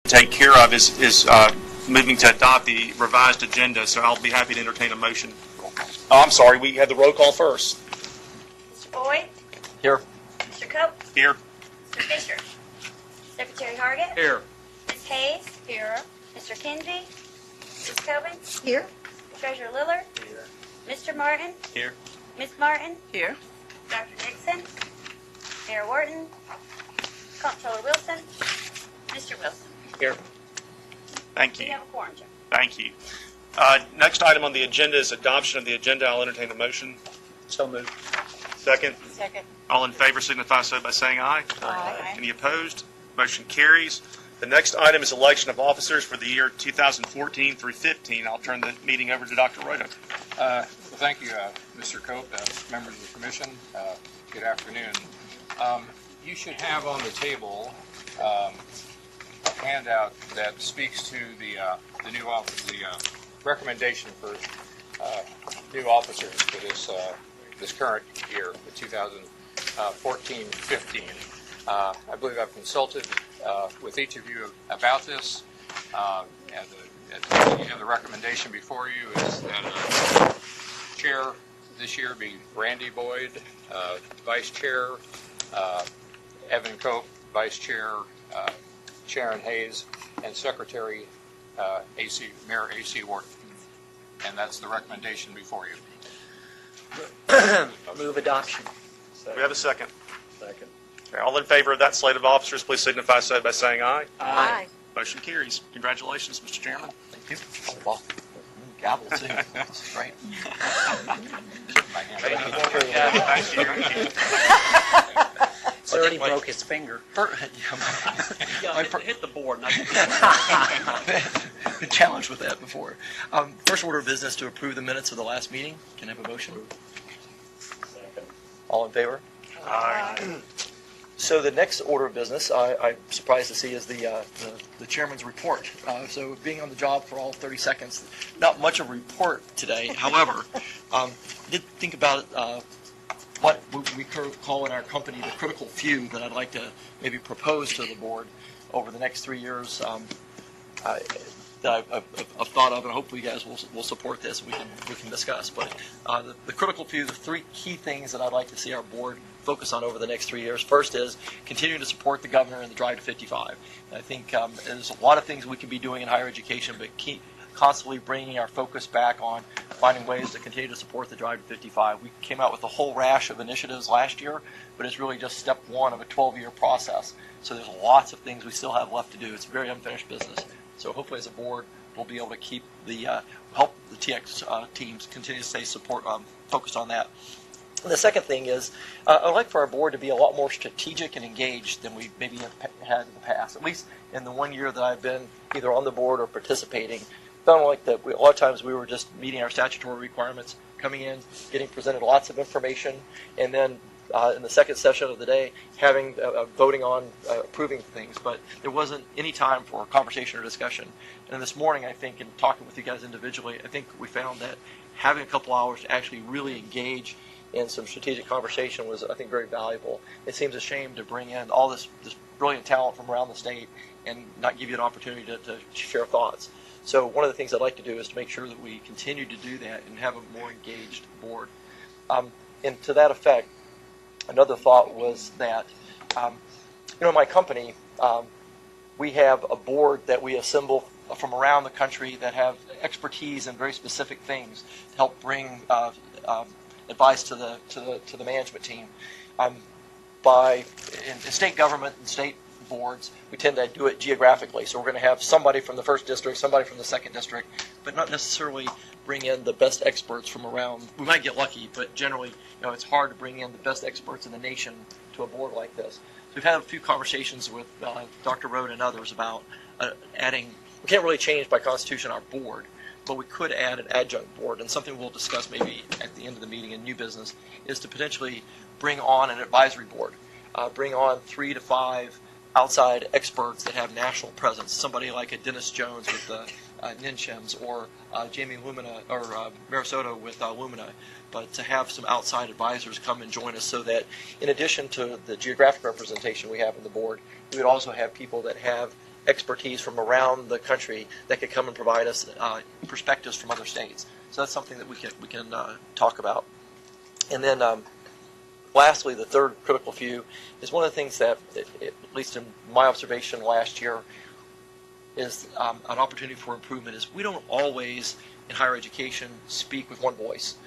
take care of is moving to adopt the revised agenda, so I'll be happy to entertain a motion. Oh, I'm sorry, we had the roll call first. Mr. Boyd? Here. Mr. Cope? Here. Mr. Fisher? Secretary Hargett? Here. Ms. Hayes? Here. Mr. Kinsey? Ms. Coben? Here. Treasurer Lillard? Here. Mr. Martin? Here. Ms. Martin? Here. Dr. Dixon? Mayor Wharton? Comptroller Wilson? Mr. Wilson? Here. Thank We you. have a quorum, Chair. Thank you. Next item on the agenda is adoption of the agenda. I'll entertain a motion. So moved. Second. Second. All in favor signify so by saying aye. Aye. Any opposed? Motion carries. The next item is election of officers for the year 2014 through 15. I'll turn the meeting over to Dr. Rhoda. Well, thank you, Mr. Cope, members of the commission. Good afternoon. You should have on the table a handout that speaks to the new office, the recommendation for new officers for this current year, the 2014-15. I believe I've consulted with each of you about this, and the recommendation before you is that chair this year be Randy Boyd, vice chair Evan Cope, vice chair Sharon Hayes, and secretary Mayor A.C. Wharton. And that's the recommendation before you. Move adoption. Do we have a second? Second. Okay, all in favor of that slate of officers, please signify so by saying aye. Aye. Motion carries. Congratulations, Mr. Chairman. Thank you. Oh, well, gavel too. That's great. Thank you. He already broke his finger. Hit the board. Been challenged with that before. First order of business to approve the minutes of the last meeting. Can I have a motion? Second. All in favor? Aye. So the next order of business, I'm surprised to see, is the chairman's report. So being on the job for all 30 seconds, not much of a report today. However, I did think about what we call in our company the critical few that I'd like to maybe propose to the board over the next 3 years that I've thought of, and hopefully you guys will support this and we can discuss. But the critical few, the three key things that I'd like to see our board focus on over the next 3 years. First is continuing to support the governor in the drive to 55. And I think there's a lot of things we can be doing in higher education, but keep constantly bringing our focus back on finding ways to continue to support the drive to 55. We came out with a whole rash of initiatives last year, but it's really just step one of a 12-year process. So there's lots of things we still have left to do. It's a very unfinished business. So hopefully as a board, we'll be able to keep help the THEC teams continue to stay focused on that. And the second thing is, I'd like for our board to be a lot more strategic and engaged than we maybe have had in the past. At least in the 1 year that I've been either on the board or participating, found like that a lot of times we were just meeting our statutory requirements, coming in, getting presented lots of information, and then in the second session of the day, having voting on approving things. But there wasn't any time for conversation or discussion. And this morning, I think, in talking with you guys individually, I think we found that having a couple hours to actually really engage in some strategic conversation was, I think, very valuable. It seems a shame to bring in all this brilliant talent from around the state and not give you an opportunity to share thoughts. So one of the things I'd like to do is to make sure that we continue to do that and have a more engaged board. And to that effect, another thought was that, in my company, we have a board that we assemble from around the country that have expertise in very specific things to help bring advice to the management team. In state government and state boards, we tend to do it geographically. So we're going to have somebody from the first district, somebody from the second district, but not necessarily bring in the best experts from around. We might get lucky, but generally, it's hard to bring in the best experts in the nation to a board like this. So we've had a few conversations with Dr. Rhoda and others about adding. We can't really change by constitution our board, but we could add an adjunct board, and something we'll discuss maybe at the end of the meeting in new business is to potentially bring on an advisory board, bring on 3 to 5 outside experts that have national presence, somebody like a Dennis Jones with NINCHEMS, or Jamie Lumina, or Marisota with Lumina, but to have some outside advisors come and join us so that in addition to the geographic representation we have in the board, we would also have people that have expertise from around the country that could come and provide us perspectives from other states. So that's something that we can talk about. And then lastly, the third critical few is one of the things that, at least in my observation last year, is an opportunity for improvement is we don't always, in higher education, speak with one voice.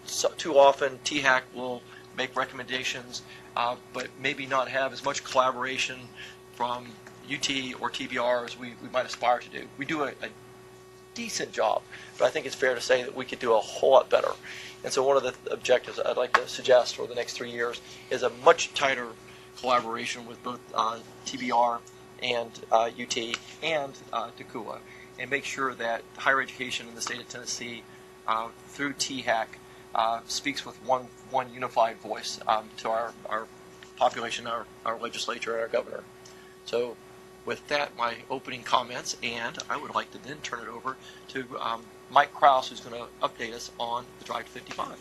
So too often, THEC will make recommendations, but maybe not have as much collaboration from UT or TBR as we might aspire to do. We do a decent job, but I think it's fair to say that we could do a whole lot better. And so one of the objectives I'd like to suggest for the next 3 years is a much tighter collaboration with both TBR and UT and THEC, and make sure that higher education in the state of Tennessee through THEC speaks with one unified voice to our population, our legislature, and our governor. So with that, my opening comments, and I would like to then turn it over to Mike Krause, who's going to update us on the Drive to 55.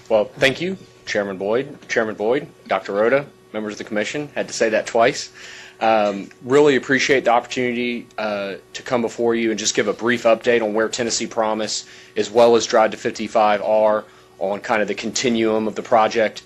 Well, thank you, Chairman Boyd, Dr. Rhoda, members of the Commission. Had to say that twice. Really appreciate the opportunity to come before you and just give a brief update on where Tennessee Promise, as well as Drive to 55, are on kind of the continuum of the project.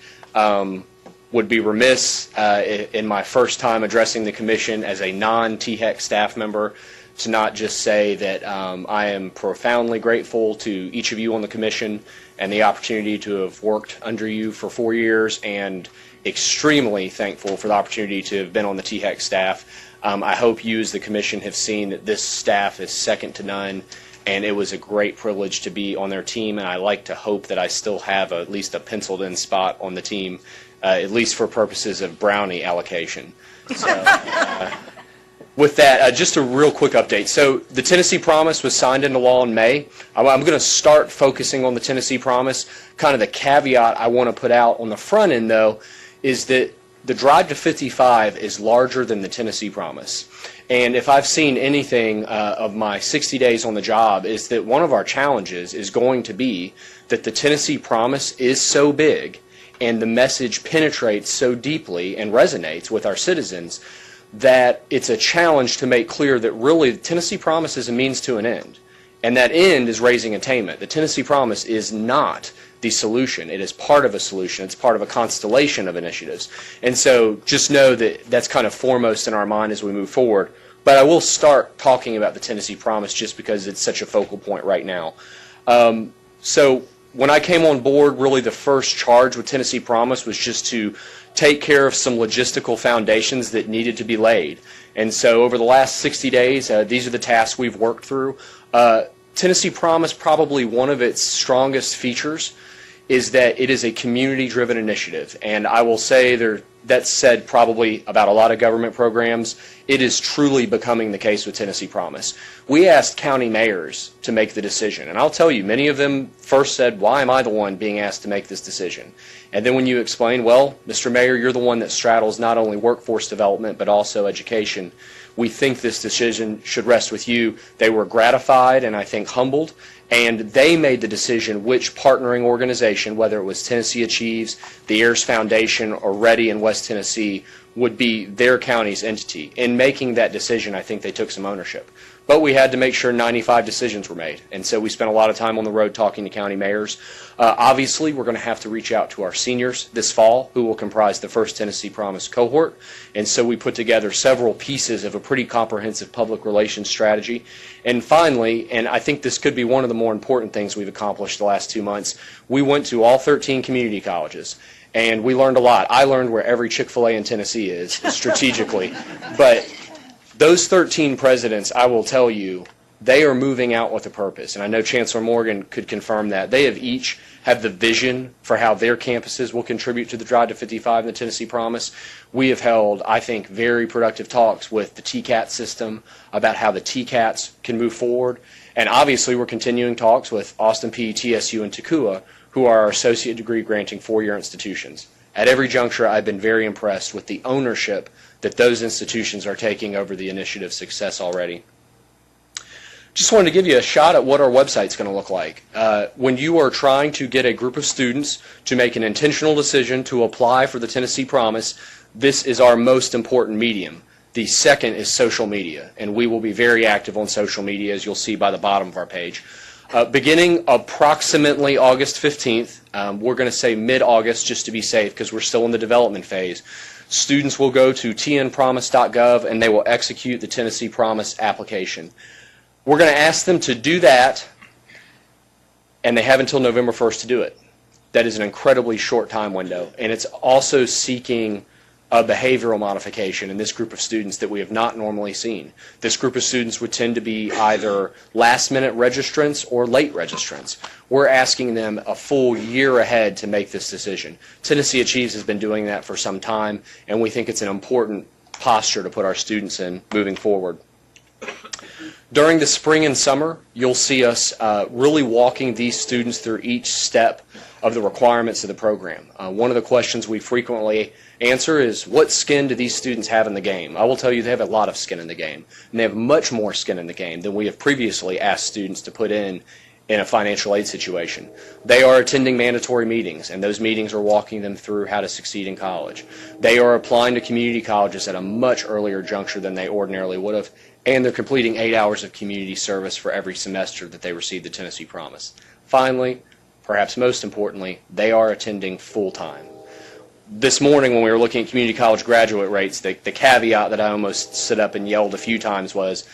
Would be remiss in my first time addressing the Commission as a non-THEC staff member to not just say that I am profoundly grateful to each of you on the Commission and the opportunity to have worked under you for 4 years, and extremely thankful for the opportunity to have been on the THEC staff. I hope you as the Commission have seen that this staff is second to none, and it was a great privilege to be on their team, and I like to hope that I still have at least a penciled-in spot on the team, at least for purposes of brownie allocation. So, with that, just a real quick update. So the Tennessee Promise was signed into law in May. I'm going to start focusing on the Tennessee Promise. Kind of the caveat I want to put out on the front end, though, is that the Drive to 55 is larger than the Tennessee Promise. And if I've seen anything of my 60 days on the job, is that one of our challenges is going to be that the Tennessee Promise is so big and the message penetrates so deeply and resonates with our citizens that it's a challenge to make clear that really the Tennessee Promise is a means to an end. And that end is raising attainment. The Tennessee Promise is not the solution. It is part of a solution. It's part of a constellation of initiatives. And so just know that that's kind of foremost in our mind as we move forward. But I will start talking about the Tennessee Promise just because it's such a focal point right now. So when I came on board, really the first charge with Tennessee Promise was just to take care of some logistical foundations that needed to be laid. And so over the last 60 days, these are the tasks we've worked through. Tennessee Promise, probably one of its strongest features is that it is a community-driven initiative. And I will say that's said probably about a lot of government programs. It is truly becoming the case with Tennessee Promise. We asked county mayors to make the decision. And I'll tell you, many of them first said, why am I the one being asked to make this decision? And then when you explain, well, Mr. Mayor, you're the one that straddles not only workforce development but also education. We think this decision should rest with you. They were gratified and I think humbled. And they made the decision which partnering organization, whether it was Tennessee Achieves, the Ayers Foundation, or Ready in West Tennessee, would be their county's entity. In making that decision, I think they took some ownership. But we had to make sure 95 decisions were made. And so we spent a lot of time on the road talking to county mayors. Obviously, we're going to have to reach out to our seniors this fall, who will comprise the first Tennessee Promise cohort. And so we put together several pieces of a pretty comprehensive public relations strategy. And finally, and I think this could be one of the more important things we've accomplished the last 2 months, we went to all 13 community colleges. And we learned a lot. I learned where every Chick-fil-A in Tennessee is strategically. But those 13 presidents, I will tell you, they are moving out with a purpose. And I know Chancellor Morgan could confirm that. They have each have the vision for how their campuses will contribute to the Drive to 55 and the Tennessee Promise. We have held, I think, very productive talks with the TCAT system about how the TCATs can move forward. And obviously, we're continuing talks with Austin Peay, TSU, and TCUA, who are our associate degree granting four-year institutions. At every juncture, I've been very impressed with the ownership that those institutions are taking over the initiative's success already. Just wanted to give you a shot at what our website's going to look like. When you are trying to get a group of students to make an intentional decision to apply for the Tennessee Promise, this is our most important medium. The second is social media, and we will be very active on social media, as you'll see by the bottom of our page. Beginning approximately August 15th, we're going to say mid-August just to be safe because we're still in the development phase, students will go to tnpromise.gov and they will execute the Tennessee Promise application. We're going to ask them to do that, and they have until November 1st to do it. That is an incredibly short time window, and it's also seeking a behavioral modification in this group of students that we have not normally seen. This group of students would tend to be either last-minute registrants or late registrants. We're asking them a full year ahead to make this decision. Tennessee Achieves has been doing that for some time, and we think it's an important posture to put our students in moving forward. During the spring and summer, you'll see us really walking these students through each step of the requirements of the program. One of the questions we frequently answer is, what skin do these students have in the game? I will tell you they have a lot of skin in the game, and they have much more skin in the game than we have previously asked students to put in a financial aid situation. They are attending mandatory meetings, and those meetings are walking them through how to succeed in college. They are applying to community colleges at a much earlier juncture than they ordinarily would have, and they're completing 8 hours of community service for every semester that they receive the Tennessee Promise. Finally, perhaps most importantly, they are attending full-time. This morning when we were looking at community college graduate rates, the caveat that I almost stood up and yelled a few times was,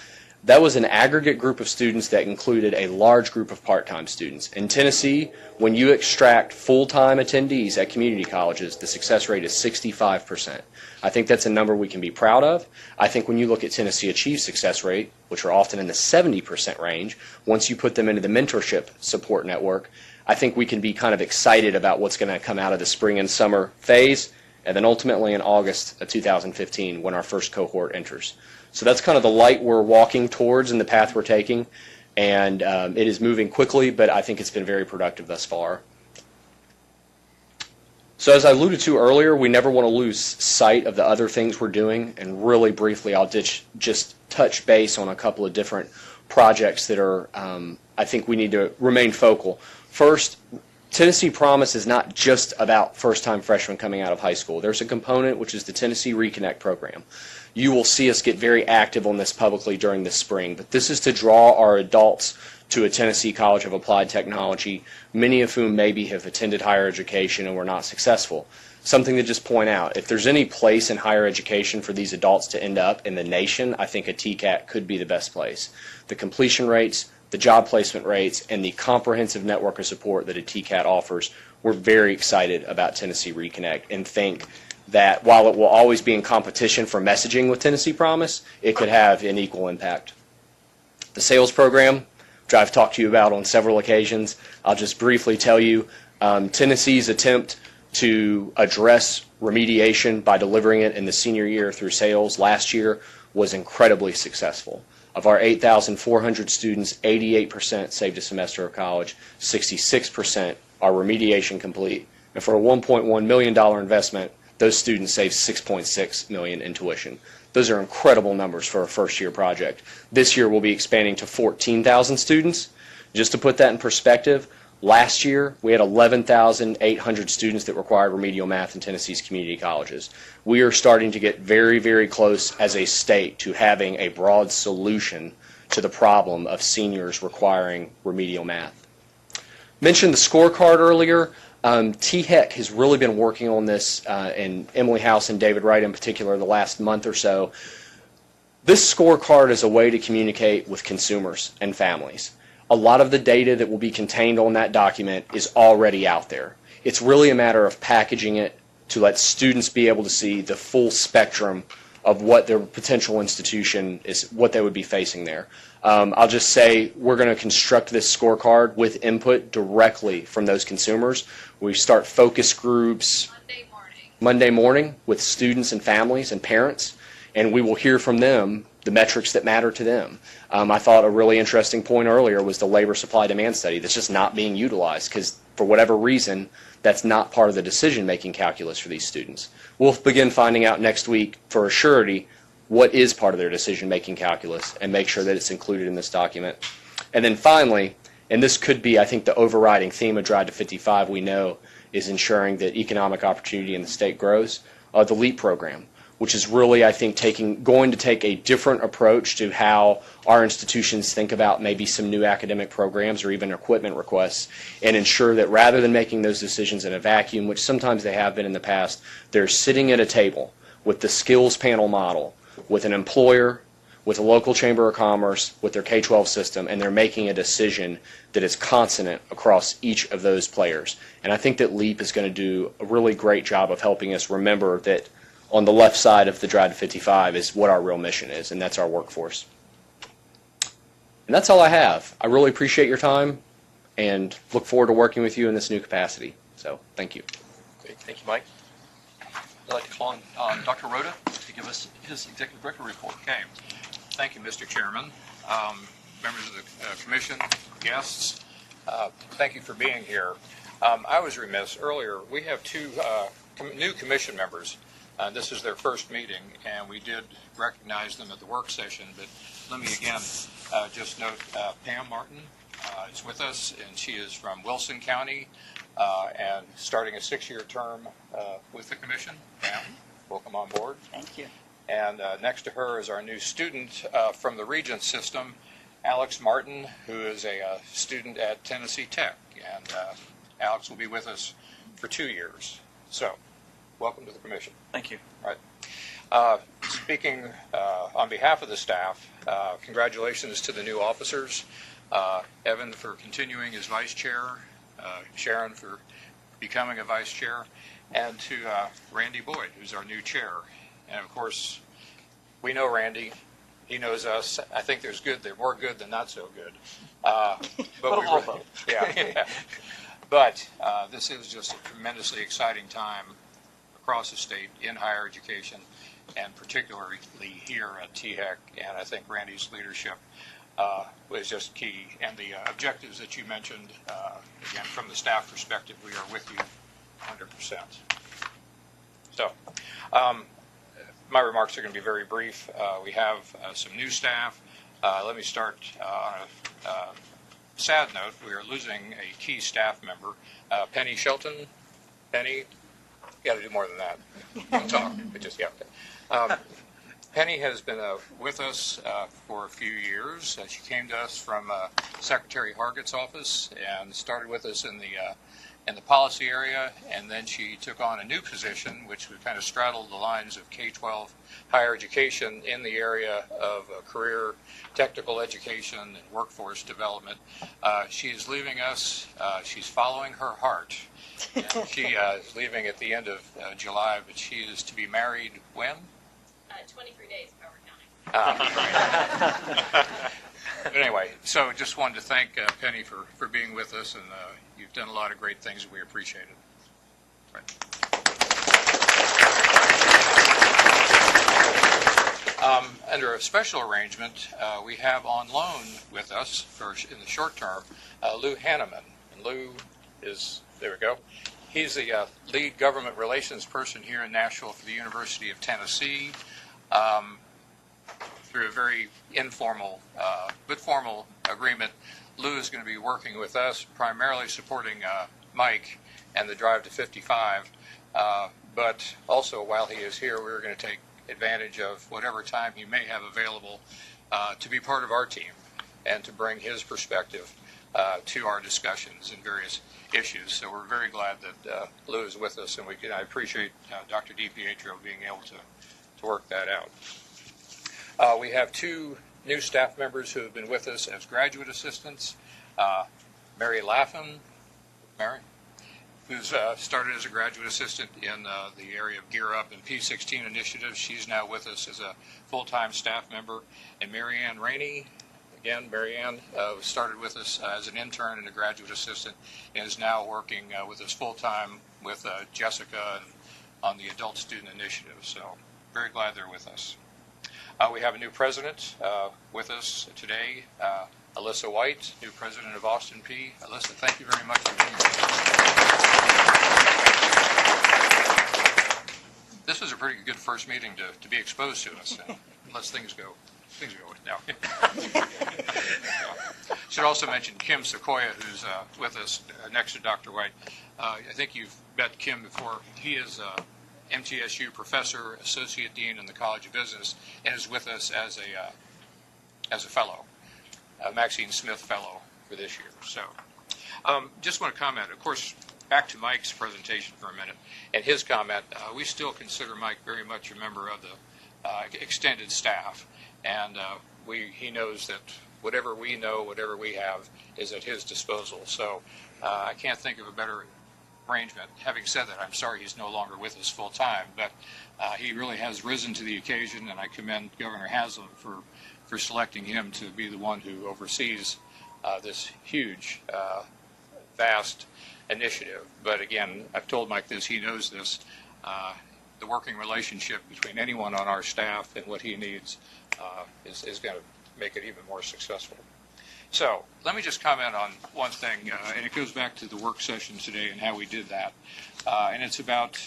that was an aggregate group of students that included a large group of part-time students. In Tennessee, when you extract full-time attendees at community colleges, the success rate is 65%. I think that's a number we can be proud of. I think when you look at Tennessee Achieves success rate, which are often in the 70% range, once you put them into the mentorship support network, I think we can be kind of excited about what's going to come out of the spring and summer phase, and then ultimately in August of 2015 when our first cohort enters. So that's kind of the light we're walking towards and the path we're taking, and it is moving quickly, but I think it's been very productive thus far. So as I alluded to earlier, we never want to lose sight of the other things we're doing, and really briefly I'll just touch base on a couple of different projects that are, I think we need to remain focal. First, Tennessee Promise is not just about first-time freshmen coming out of high school. There's a component which is the Tennessee Reconnect program. You will see us get very active on this publicly during the spring, but this is to draw our adults to a Tennessee College of Applied Technology, many of whom maybe have attended higher education and were not successful. Something to just point out, if there's any place in higher education for these adults to end up in the nation, I think a TCAT could be the best place. The completion rates, the job placement rates, and the comprehensive network of support that a TCAT offers, we're very excited about Tennessee Reconnect and think that while it will always be in competition for messaging with Tennessee Promise, it could have an equal impact. The sales program, which I've talked to you about on several occasions, I'll just briefly tell you, Tennessee's attempt to address remediation by delivering it in the senior year through sales last year was incredibly successful. Of our 8,400 students, 88% saved a semester of college, 66% are remediation complete, and for a $1.1 million investment, those students saved $6.6 million in tuition. Those are incredible numbers for a first-year project. This year we'll be expanding to 14,000 students. Just to put that in perspective, last year we had 11,800 students that required remedial math in Tennessee's community colleges. We are starting to get very, very close as a state to having a broad solution to the problem of seniors requiring remedial math. Mentioned the scorecard earlier. THEC has really been working on this, and Emily House and David Wright in particular, the last month or so. This scorecard is a way to communicate with consumers and families. A lot of the data that will be contained on that document is already out there. It's really a matter of packaging it to let students be able to see the full spectrum of what their potential institution is, what they would be facing there. I'll just say we're going to construct this scorecard with input directly from those consumers. We start focus groups Monday morning with students and families and parents, and we will hear from them the metrics that matter to them. I thought a really interesting point earlier was the labor supply demand study that's just not being utilized because for whatever reason that's not part of the decision-making calculus for these students. We'll begin finding out next week for a surety what is part of their decision-making calculus and make sure that it's included in this document. And then finally, and this could be, I think, the overriding theme of Drive to 55, we know, is ensuring that economic opportunity in the state grows, the LEAP program, which is really, I think, going to take a different approach to how our institutions think about maybe some new academic programs or even equipment requests, and ensure that rather than making those decisions in a vacuum, which sometimes they have been in the past, they're sitting at a table with the skills panel model, with an employer, with a local chamber of commerce, with their K-12 system, and they're making a decision that is consonant across each of those players. And I think that LEAP is going to do a really great job of helping us remember that on the left side of the Drive to 55 is what our real mission is, and that's our workforce. And that's all I have. I really appreciate your time and look forward to working with you in this new capacity. So, thank you. Great. Thank you, Mike. I'd like to call on Dr. Rhoda to give us his Executive Director report. Okay. Thank you, Mr. Chairman. Members of the Commission, guests, thank you for being here. I was remiss earlier. We have two new Commission members. This is their first meeting, and we did recognize them at the work session. But let me again just note Pam Martin is with us, and she is from Wilson County and starting a 6-year term with the Commission. Pam, welcome on board. Thank you. And next to her is our new student from the Regent system, Alex Martin, who is a student at Tennessee Tech. And Alex will be with us for 2 years. So, welcome to the Commission. Thank you. Right. Speaking on behalf of the staff, congratulations to the new officers. Evan for continuing as vice chair, Sharon for becoming a vice chair, and to Randy Boyd, who's our new chair. And of course, we know Randy. He knows us. I think there's more good than not so good. But yeah. But this is just a tremendously exciting time across the state in higher education, and particularly here at THEC. And I think Randy's leadership was just key. And the objectives that you mentioned, again, from the staff perspective, we are with you 100%. So, my remarks are going to be very brief. We have some new staff. Let me start on a sad note. We are losing a key staff member, Penny Shelton. Penny, you got to do more than that. Don't talk. But just, yeah. Okay. Penny has been with us for a few years. She came to us from Secretary Hargett's office and started with us in the policy area, and then she took on a new position, which would kind of straddle the lines of K-12 higher education in the area of career technical education and workforce development. She is leaving us. She's following her heart. And she is leaving at the end of July, but she is to be married when? 23 days, Howard County. But anyway, so just wanted to thank Penny for being with us, and you've done a lot of great things, and we appreciate it. Right. Under a special arrangement, we have on loan with us in the short term Lou Hanneman. And Lou is, there we go, he's the lead government relations person here in Nashville for the University of Tennessee. Through a very informal but formal agreement, Lou is going to be working with us, primarily supporting Mike and the Drive to 55. But also, while he is here, we're going to take advantage of whatever time he may have available to be part of our team and to bring his perspective to our discussions in various issues. So we're very glad that Lou is with us, and I appreciate Dr. DiPietro being able to work that out. We have two new staff members who have been with us as graduate assistants. Mary Laffin, who's started as a graduate assistant in the area of Gear Up and P16 initiatives. She's now with us as a full-time staff member. And Marianne Rainey, again, Marianne started with us as an intern and a graduate assistant, and is now working with us full-time with Jessica on the adult student initiative. So very glad they're with us. We have a new president with us today, Alyssa White, new president of Austin P. Alyssa, thank you very much for being here. This was a pretty good first meeting to be exposed to us. unless things go now. Should also mention Kim Sequoia, who's with us next to Dr. White. I think you've met Kim before. He is MTSU professor, associate dean in the College of Business, and is with us as a fellow, Maxine Smith fellow for this year. So, just want to comment. Of course, back to Mike's presentation for a minute, and his comment. We still consider Mike very much a member of the extended staff, and he knows that whatever we know, whatever we have, is at his disposal. So, I can't think of a better arrangement. Having said that, I'm sorry he's no longer with us full time, but he really has risen to the occasion, and I commend Governor Haslam for selecting him to be the one who oversees this huge, vast initiative. But again, I've told Mike this, he knows this. The working relationship between anyone on our staff and what he needs is going to make it even more successful. So let me just comment on one thing, and it goes back to the work session today and how we did that. And it's about,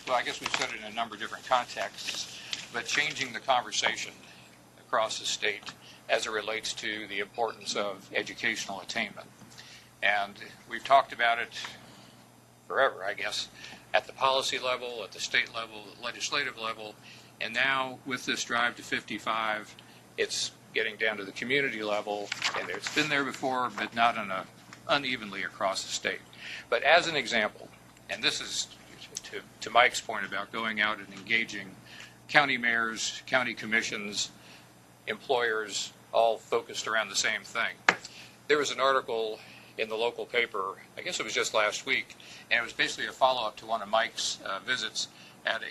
well, I guess we've said it in a number of different contexts, but changing the conversation across the state as it relates to the importance of educational attainment. And we've talked about it forever, I guess, at the policy level, at the state level, the legislative level, and now with this drive to 55, it's getting down to the community level, and it's been there before, but not unevenly across the state. But as an example, and this is to Mike's point about going out and engaging county mayors, county commissions, employers, all focused around the same thing. There was an article in the local paper, I guess it was just last week, and it was basically a follow-up to one of Mike's visits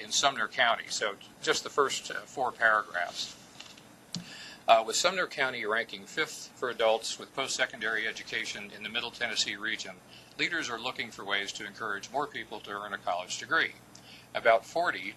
in Sumner County. So just the first 4 paragraphs. With Sumner County ranking 5th for adults with post-secondary education in the Middle Tennessee region, leaders are looking for ways to encourage more people to earn a college degree. About 40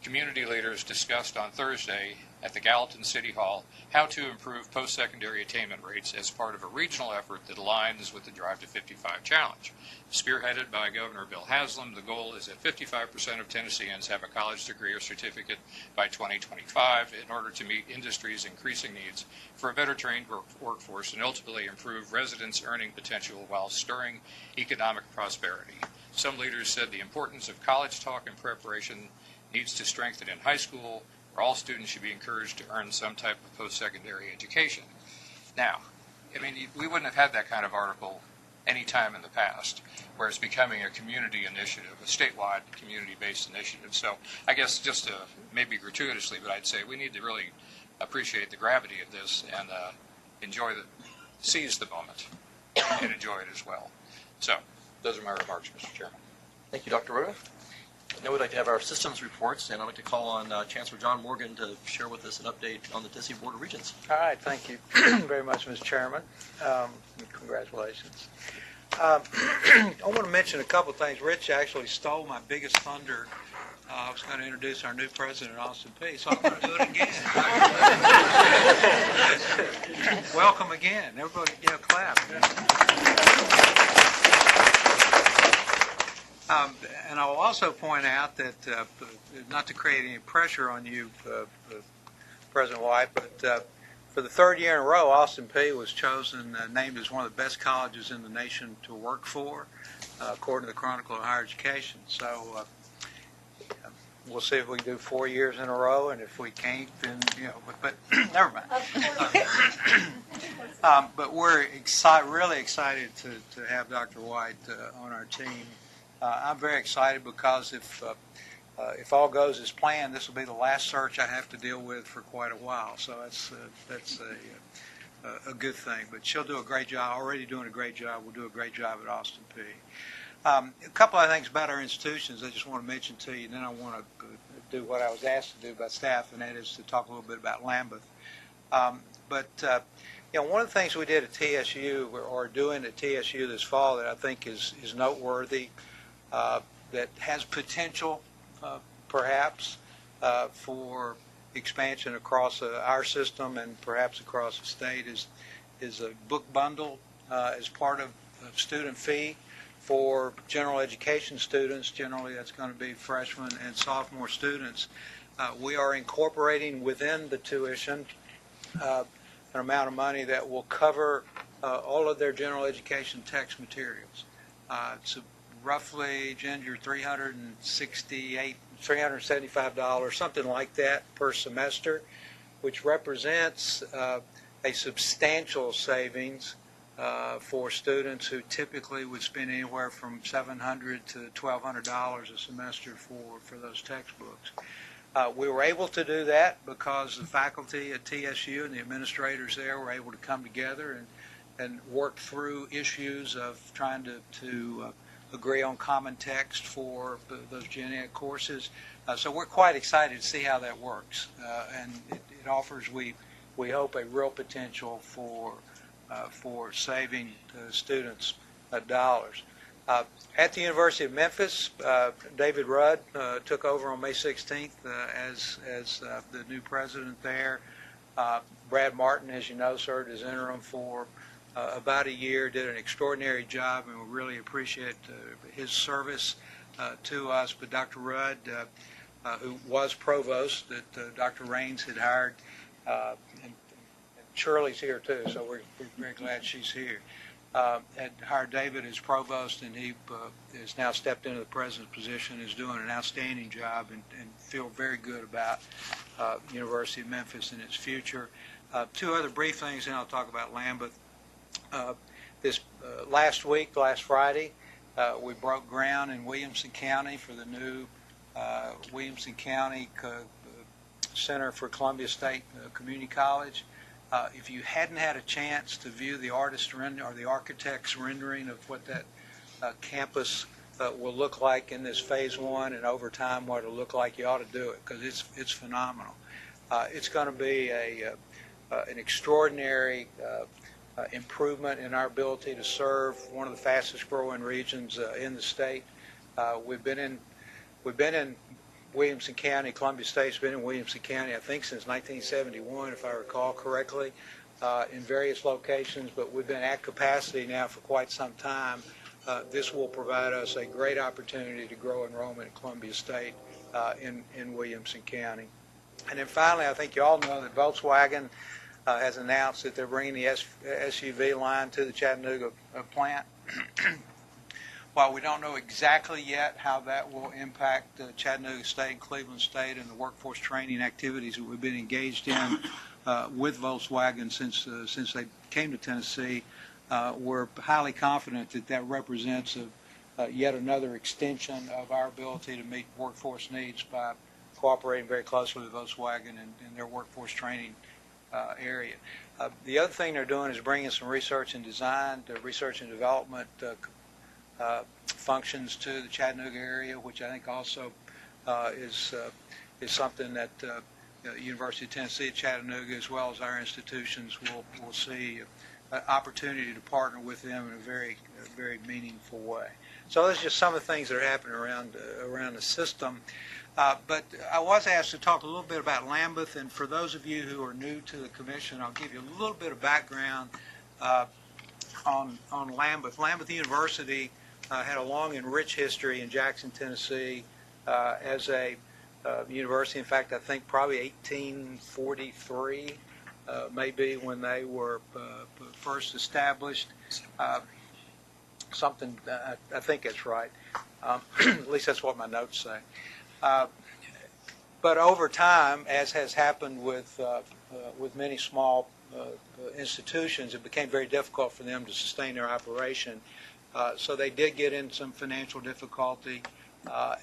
community leaders discussed on Thursday at the Gallatin City Hall how to improve post-secondary attainment rates as part of a regional effort that aligns with the Drive to 55 challenge. Spearheaded by Governor Bill Haslam, the goal is that 55% of Tennesseans have a college degree or certificate by 2025 in order to meet industry's increasing needs for a better trained workforce and ultimately improve residents' earning potential while stirring economic prosperity. Some leaders said the importance of college talk and preparation needs to strengthen in high school, where all students should be encouraged to earn some type of post-secondary education. Now, I mean, we wouldn't have had that kind of article any time in the past, where it's becoming a community initiative, a statewide community-based initiative. So I guess just to, maybe gratuitously, but I'd say we need to really appreciate the gravity of this and seize the moment and enjoy it as well. So those are my remarks, Mr. Chairman. Thank you, Dr. Rhoda. Now we'd like to have our systems reports, and I'd like to call on Chancellor John Morgan to share with us an update on the Tennessee Board of Regents. All right, thank you very much, Mr. Chairman. Congratulations. I want to mention a couple of things. Rich actually stole my biggest thunder. I was going to introduce our new president, Austin Peay, so I'm going to do it again. Welcome again. Everybody, clap. And I will also point out that, not to create any pressure on you, President White, but for the 3rd year in a row, Austin Peay was chosen, named as one of the best colleges in the nation to work for, according to the Chronicle of Higher Education. So we'll see if we can do 4 years in a row, and if we can't, then, but never mind. But we're really excited to have Dr. White on our team. I'm very excited because if all goes as planned, this will be the last search I have to deal with for quite a while. So that's a good thing. But she'll do a great job. Already doing a great job. We'll do a great job at Austin Peay. A couple of things about our institutions I just want to mention to you, and then I want to do what I was asked to do by staff, and that is to talk a little bit about Lambeth. One of the things we did at TSU, or doing at TSU this fall, that I think is noteworthy, that has potential, perhaps, for expansion across our system and perhaps across the state, is a book bundle as part of student fee for general education students. Generally, that's going to be freshmen and sophomore students. We are incorporating within the tuition an amount of money that will cover all of their general education text materials. It's roughly, Ginger, $375, something like that per semester, which represents a substantial savings for students who typically would spend anywhere from $700 to $1,200 a semester for those textbooks. We were able to do that because the faculty at TSU and the administrators there were able to come together and work through issues of trying to agree on common text for those gen ed courses. So we're quite excited to see how that works. And it offers, we hope, a real potential for saving students dollars. At the University of Memphis, David Rudd took over on May 16th as the new president there. Brad Martin, as you know, served as interim for about a year, did an extraordinary job, and we really appreciate his service to us. But Dr. Rudd, who was provost that Dr. Raines had hired, and Shirley's here too, so we're very glad she's here. Had hired David as provost, and he has now stepped into the president's position, is doing an outstanding job, and feel very good about University of Memphis and its future. Two other brief things, and I'll talk about Lambeth. This last Friday, we broke ground in Williamson County for the new Williamson County Center for Columbia State Community College. If you hadn't had a chance to view the artist's or the architect's rendering of what that campus will look like in this phase one, and over time what it'll look like, you ought to do it because it's phenomenal. It's going to be an extraordinary improvement in our ability to serve one of the fastest growing regions in the state. We've been in Williamson County. Columbia State's been in Williamson County, I think, since 1971, if I recall correctly, in various locations, but we've been at capacity now for quite some time. This will provide us a great opportunity to grow enrollment at Columbia State in Williamson County. And then finally, I think you all know that Volkswagen has announced that they're bringing the SUV line to the Chattanooga plant. While we don't know exactly yet how that will impact Chattanooga State and Cleveland State and the workforce training activities that we've been engaged in with Volkswagen since they came to Tennessee, we're highly confident that that represents yet another extension of our ability to meet workforce needs by cooperating very closely with Volkswagen in their workforce training area. The other thing they're doing is bringing some research and design, research and development functions to the Chattanooga area, which I think also is something that University of Tennessee at Chattanooga, as well as our institutions, will see an opportunity to partner with them in a very meaningful way. So those are just some of the things that are happening around the system. But I was asked to talk a little bit about Lambeth, and for those of you who are new to the commission, I'll give you a little bit of background on Lambeth. Lambeth University had a long and rich history in Jackson, Tennessee, as a university. In fact, I think probably 1843 maybe when they were first established. Something, I think that's right. At least that's what my notes say. But over time, as has happened with many small institutions, it became very difficult for them to sustain their operation. So they did get in some financial difficulty,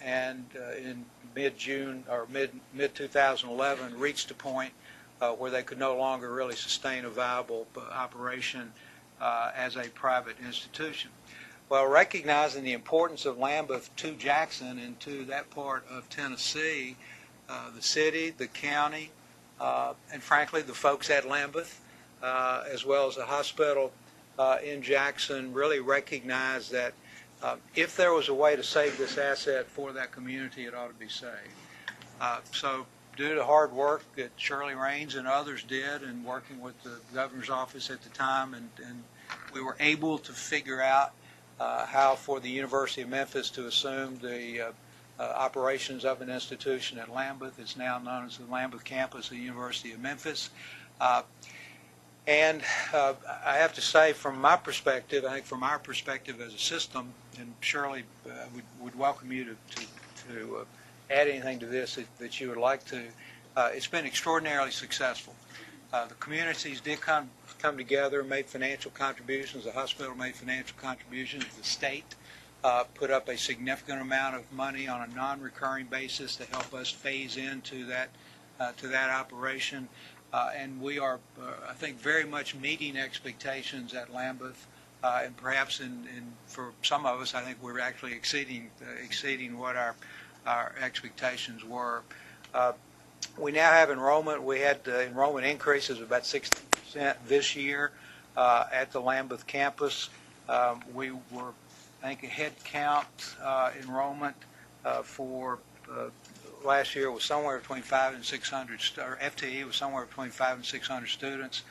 and in mid-June or mid-2011 reached a point where they could no longer really sustain a viable operation as a private institution. Well, recognizing the importance of Lambeth to Jackson and to that part of Tennessee, the city, the county, and frankly the folks at Lambeth, as well as the hospital in Jackson, really recognized that if there was a way to save this asset for that community, it ought to be saved. So due to hard work that Shirley Raines and others did, and working with the governor's office at the time, and we were able to figure out how for the University of Memphis to assume the operations of an institution at Lambeth. It's now known as the Lambeth campus of the University of Memphis. And I have to say, from my perspective, I think from our perspective as a system, and Shirley would welcome you to add anything to this that you would like to, it's been extraordinarily successful. The communities did come together, made financial contributions. The hospital made financial contributions. The state put up a significant amount of money on a non-recurring basis to help us phase into that operation. And we are, I think, very much meeting expectations at Lambeth, and perhaps for some of us, I think we're actually exceeding what our expectations were. We now have enrollment. We had enrollment increases of about 60% this year at the Lambeth campus. We were, I think, a head count enrollment for last year was somewhere between 500 and 600, or FTE was somewhere between 500 and 600 students.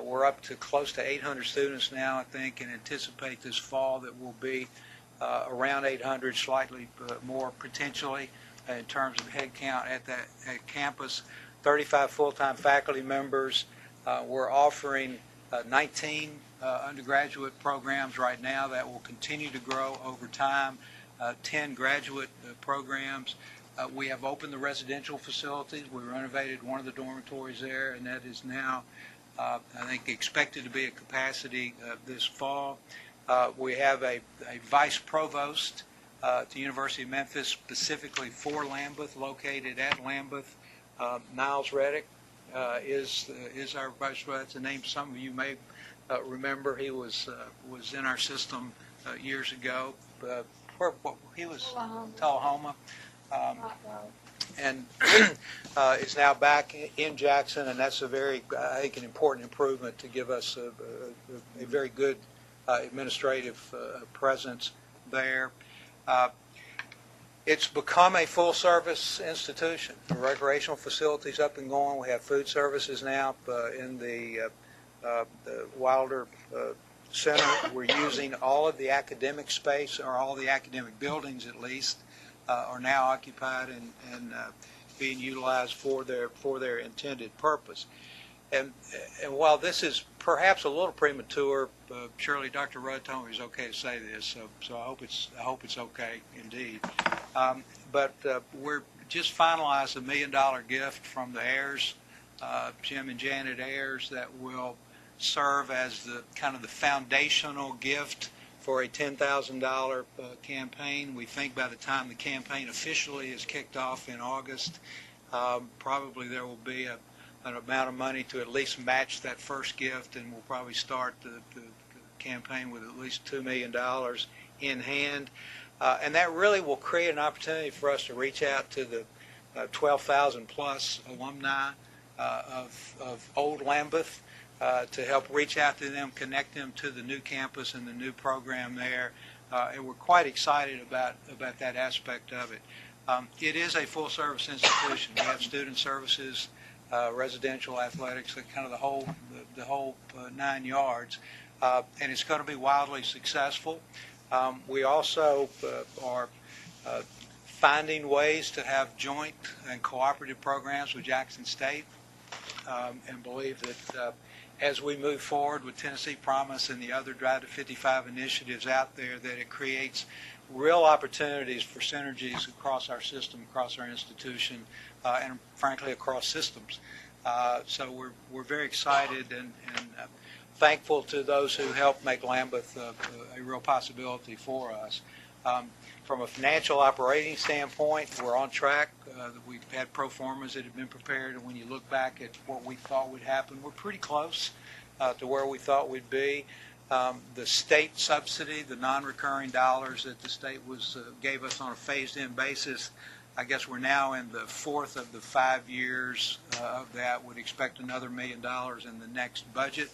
We're up to close to 800 students now, I think, and anticipate this fall that we'll be around 800, slightly more potentially in terms of head count at campus. 35 full-time faculty members. We're offering 19 undergraduate programs right now that will continue to grow over time, 10 graduate programs. We have opened the residential facilities. We renovated one of the dormitories there, and that is now, I think, expected to be at capacity this fall. We have a vice provost at the University of Memphis specifically for Lambeth, located at Lambeth. Niles Reddick is our vice provost. That's a name some of you may remember. He was in our system years ago. He was Tullahoma. And is now back in Jackson, and that's a very, I think, an important improvement to give us a very good administrative presence there. It's become a full-service institution. The recreational facilities up and going. We have food services now in the Wilder Center. We're using all of the academic space, or all the academic buildings at least, are now occupied and being utilized for their intended purpose. And while this is perhaps a little premature, surely Dr. Rudd told me it's okay to say this, so I hope it's okay indeed. But we're just finalized a $1 million gift from the Ayers, Jim and Janet Ayers, that will serve as the kind of the foundational gift for a $10,000 campaign. We think by the time the campaign officially is kicked off in August, probably there will be an amount of money to at least match that first gift, and we'll probably start the campaign with at least $2 million in hand. And that really will create an opportunity for us to reach out to the 12,000 plus alumni of Old Lambeth, to help reach out to them, connect them to the new campus and the new program there. And we're quite excited about that aspect of it. It is a full-service institution. We have student services, residential athletics, kind of the whole 9 yards. And it's going to be wildly successful. We also are finding ways to have joint and cooperative programs with Jackson State, and believe that as we move forward with Tennessee Promise and the other Drive to 55 initiatives out there, that it creates real opportunities for synergies across our system, across our institution, and frankly across systems. So we're very excited and thankful to those who helped make Lambeth a real possibility for us. From a financial operating standpoint, we're on track. We've had pro formas that have been prepared, and when you look back at what we thought would happen, we're pretty close to where we thought we'd be. The state subsidy, the non-recurring dollars that the state gave us on a phased-in basis, I guess we're now in the fourth of the 5 years of that. Would expect another $1 million in the next budget.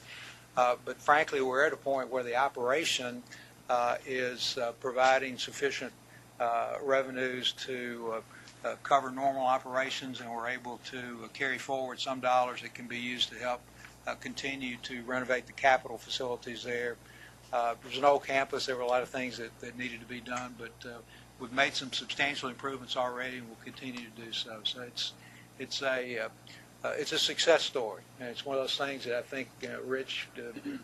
But frankly, we're at a point where the operation is providing sufficient revenues to cover normal operations, and we're able to carry forward some dollars that can be used to help continue to renovate the capital facilities there. There's an old campus. There were a lot of things that needed to be done, but we've made some substantial improvements already, and we'll continue to do so. So it's a success story, and it's one of those things that I think, Rich,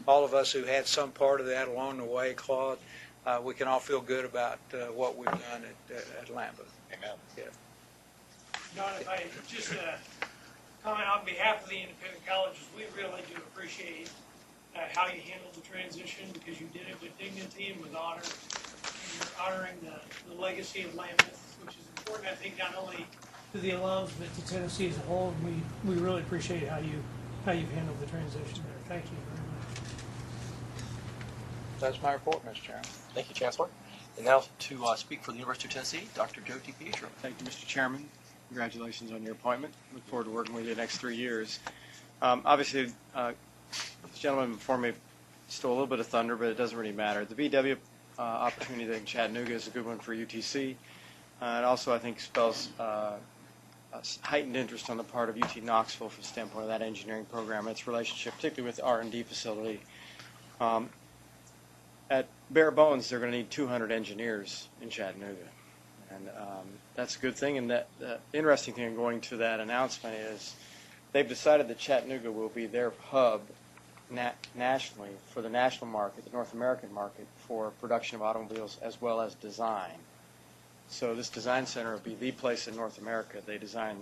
all of us who had some part of that along the way, Claude, we can all feel good about what we've done at Lambeth. Amen. Yeah. John, if I just comment on behalf of the independent colleges, we really do appreciate how you handled the transition, because you did it with dignity and with honor. And you're honoring the legacy of Lambeth, which is important, I think, not only to the alums, but to Tennessee as a whole. And we really appreciate how you've handled the transition there. Thank you very much. That's my report, Mr. Chairman. Thank you, Chancellor. And now to speak for the University of Tennessee, Dr. Joe DiPietro. Thank you, Mr. Chairman. Congratulations on your appointment. Look forward to working with you the next 3 years. Obviously, this gentleman before me stole a little bit of thunder, but it doesn't really matter. The VW opportunity in Chattanooga is a good one for UTC. It also, I think, spells heightened interest on the part of UT Knoxville from the standpoint of that engineering program and its relationship, particularly with the R&D facility. At bare bones, they're going to need 200 engineers in Chattanooga. And that's a good thing. And the interesting thing in going to that announcement is they've decided that Chattanooga will be their hub nationally for the national market, the North American market, for production of automobiles as well as design. So this design center will be the place in North America. They design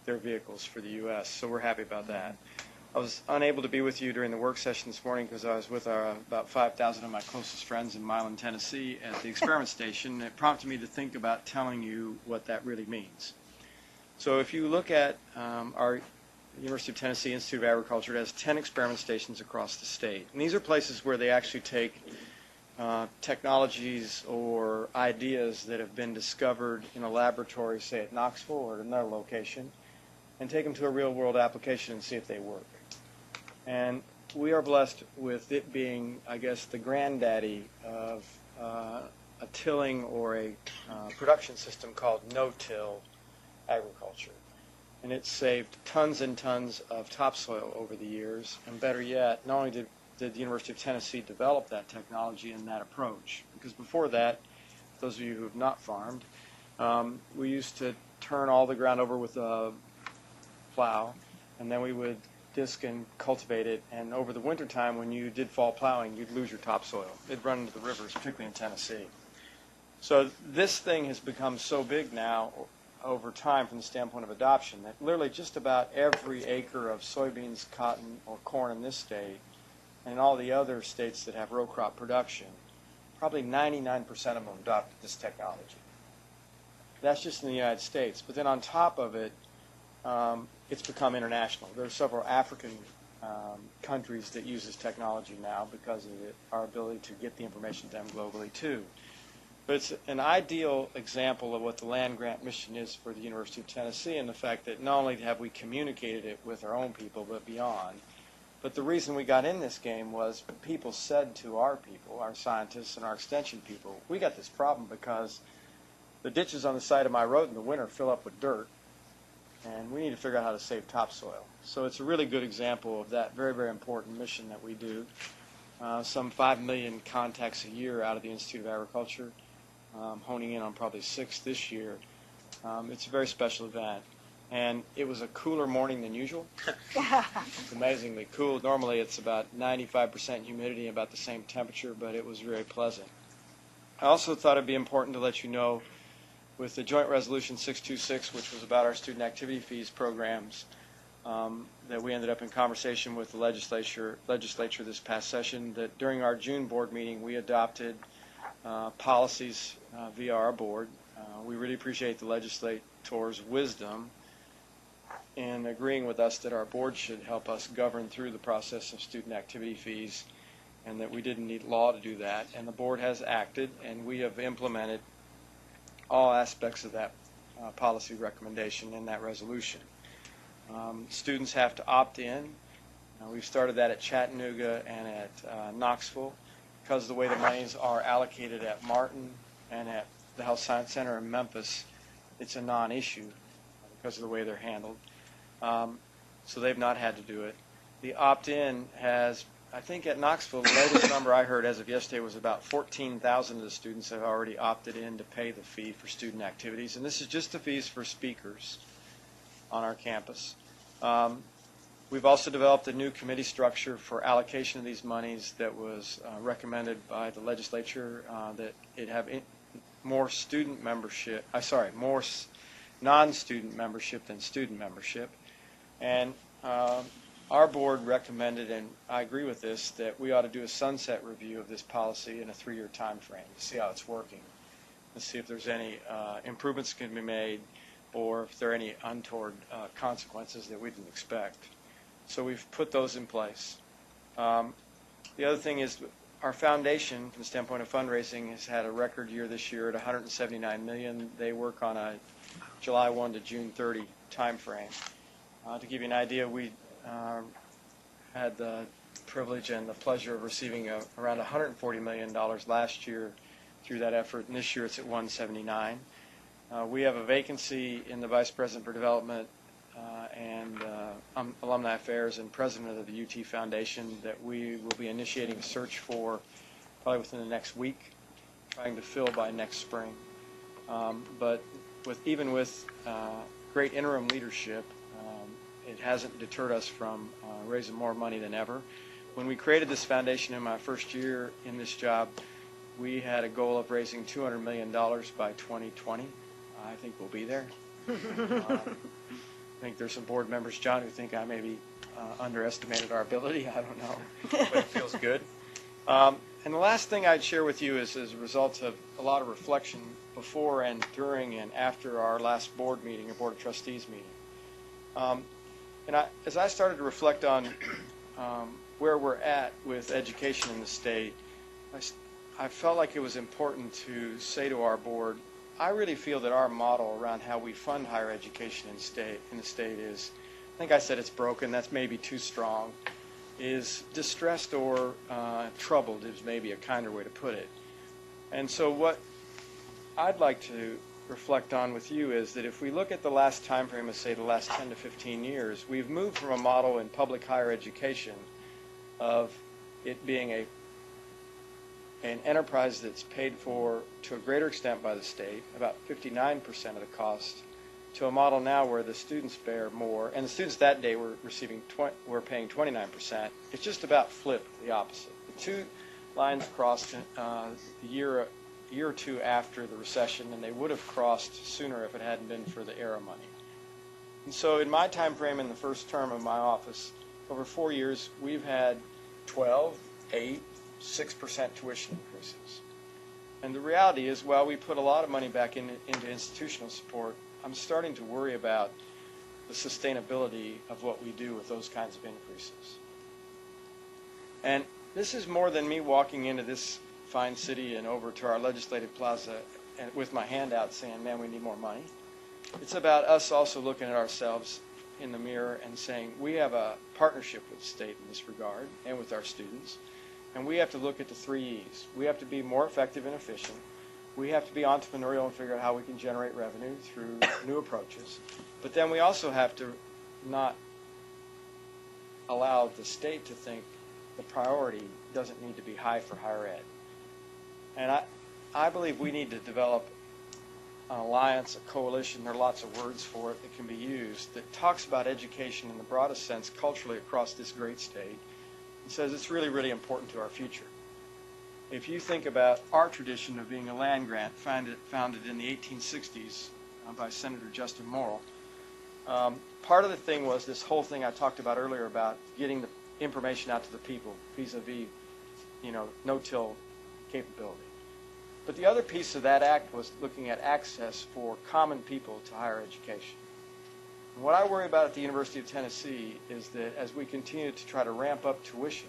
their vehicles for the U.S., so we're happy about that. I was unable to be with you during the work session this morning because I was with about 5,000 of my closest friends in Milan, Tennessee at the experiment station. It prompted me to think about telling you what that really means. So if you look at our University of Tennessee Institute of Agriculture, it has 10 experiment stations across the state. And these are places where they actually take technologies or ideas that have been discovered in a laboratory, say at Knoxville or at another location, and take them to a real-world application and see if they work. And we are blessed with it being, I guess, the granddaddy of a tilling or a production system called no-till agriculture. And it's saved tons and tons of topsoil over the years. And better yet, not only did the University of Tennessee develop that technology and that approach, because before that, those of you who have not farmed, we used to turn all the ground over with a plow, and then we would disc and cultivate it, and over the wintertime when you did fall plowing, you'd lose your topsoil. It'd run into the rivers, particularly in Tennessee. So this thing has become so big now over time from the standpoint of adoption that literally just about every acre of soybeans, cotton, or corn in this state, and in all the other states that have row crop production, probably 99% of them adopted this technology. That's just in the United States. But then on top of it, it's become international. There are several African countries that use this technology now because of our ability to get the information to them globally too. But it's an ideal example of what the land-grant mission is for the University of Tennessee, and the fact that not only have we communicated it with our own people, but beyond. But the reason we got in this game was people said to our people, our scientists and our extension people, we got this problem because the ditches on the side of my road in the winter fill up with dirt, and we need to figure out how to save topsoil. So it's a really good example of that very, very important mission that we do. Some 5 million contacts a year out of the Institute of Agriculture, honing in on probably 6 this year. It's a very special event. And it was a cooler morning than usual. It's amazingly cool. Normally it's about 95% humidity, about the same temperature, but it was very pleasant. I also thought it'd be important to let you know, with the Joint Resolution 626, which was about our student activity fees programs, that we ended up in conversation with the legislature this past session, that during our June board meeting we adopted policies via our board. We really appreciate the legislators' wisdom in agreeing with us that our board should help us govern through the process of student activity fees, and that we didn't need law to do that. And the board has acted, and we have implemented all aspects of that policy recommendation in that resolution. Students have to opt in. We've started that at Chattanooga and at Knoxville. Because of the way the monies are allocated at Martin and at the Health Science Center in Memphis, it's a non-issue because of the way they're handled. So they've not had to do it. The opt-in has I think at Knoxville, the latest number I heard as of yesterday was about 14,000 of the students have already opted in to pay the fee for student activities, and this is just the fees for speakers on our campus. We've also developed a new committee structure for allocation of these monies that was recommended by the legislature that it have more student membership, more non-student membership than student membership. And our board recommended, and I agree with this, that we ought to do a sunset review of this policy in a 3-year time frame to see how it's working, to see if there's any improvements can be made or if there are any untoward consequences that we didn't expect. So we've put those in place. The other thing is our foundation, from the standpoint of fundraising, has had a record year this year at $179 million. They work on a July 1 to June 30 time frame. To give you an idea, we had the privilege and the pleasure of receiving around $140 million last year through that effort, and this year it's at $179. We have a vacancy in the Vice President for Development and Alumni Affairs and President of the UT Foundation that we will be initiating a search for probably within the next week, trying to fill by next spring. But even with great interim leadership, it hasn't deterred us from raising more money than ever. When we created this foundation in my first year in this job, we had a goal of raising $200 million by 2020. I think we'll be there. I think there's some board members, John, who think I maybe underestimated our ability. I don't know, but it feels good. And the last thing I'd share with you is as a result of a lot of reflection before and during and after our last board meeting, or Board of Trustees meeting. As I started to reflect on where we're at with education in the state, I felt like it was important to say to our board, I really feel that our model around how we fund higher education in the state is, I think I said it's broken, that's maybe too strong, is distressed or troubled is maybe a kinder way to put it. And so what I'd like to reflect on with you is that if we look at the last time frame of, say, the last 10 to 15 years, we've moved from a model in public higher education of it being an enterprise that's paid for to a greater extent by the state, about 59% of the cost, to a model now where the students bear more, and the students that day were paying 29%. It's just about flipped the opposite. The two lines crossed a year or two after the recession, and they would have crossed sooner if it hadn't been for the ERA money. And so in my time frame in the first term of my office, over 4 years, we've had 12, 8, 6% tuition increases. And the reality is, while we put a lot of money back into institutional support, I'm starting to worry about the sustainability of what we do with those kinds of increases. And this is more than me walking into this fine city and over to our legislative plaza and with my hand out saying, man, we need more money. It's about us also looking at ourselves in the mirror and saying, we have a partnership with the state in this regard and with our students. And we have to look at the 3 E's. We have to be more effective and efficient. We have to be entrepreneurial and figure out how we can generate revenue through new approaches. But then we also have to not allow the state to think the priority doesn't need to be high for higher ed. And I believe we need to develop an alliance, a coalition, there are lots of words for it that can be used, that talks about education in the broadest sense culturally across this great state. It says it's really, really important to our future. If you think about our tradition of being a land grant founded in the 1860s by Senator Justin Morrill, part of the thing was this whole thing I talked about earlier about getting the information out to the people vis-a-vis, no-till capability. But the other piece of that act was looking at access for common people to higher education. And what I worry about at the University of Tennessee is that as we continue to try to ramp up tuition,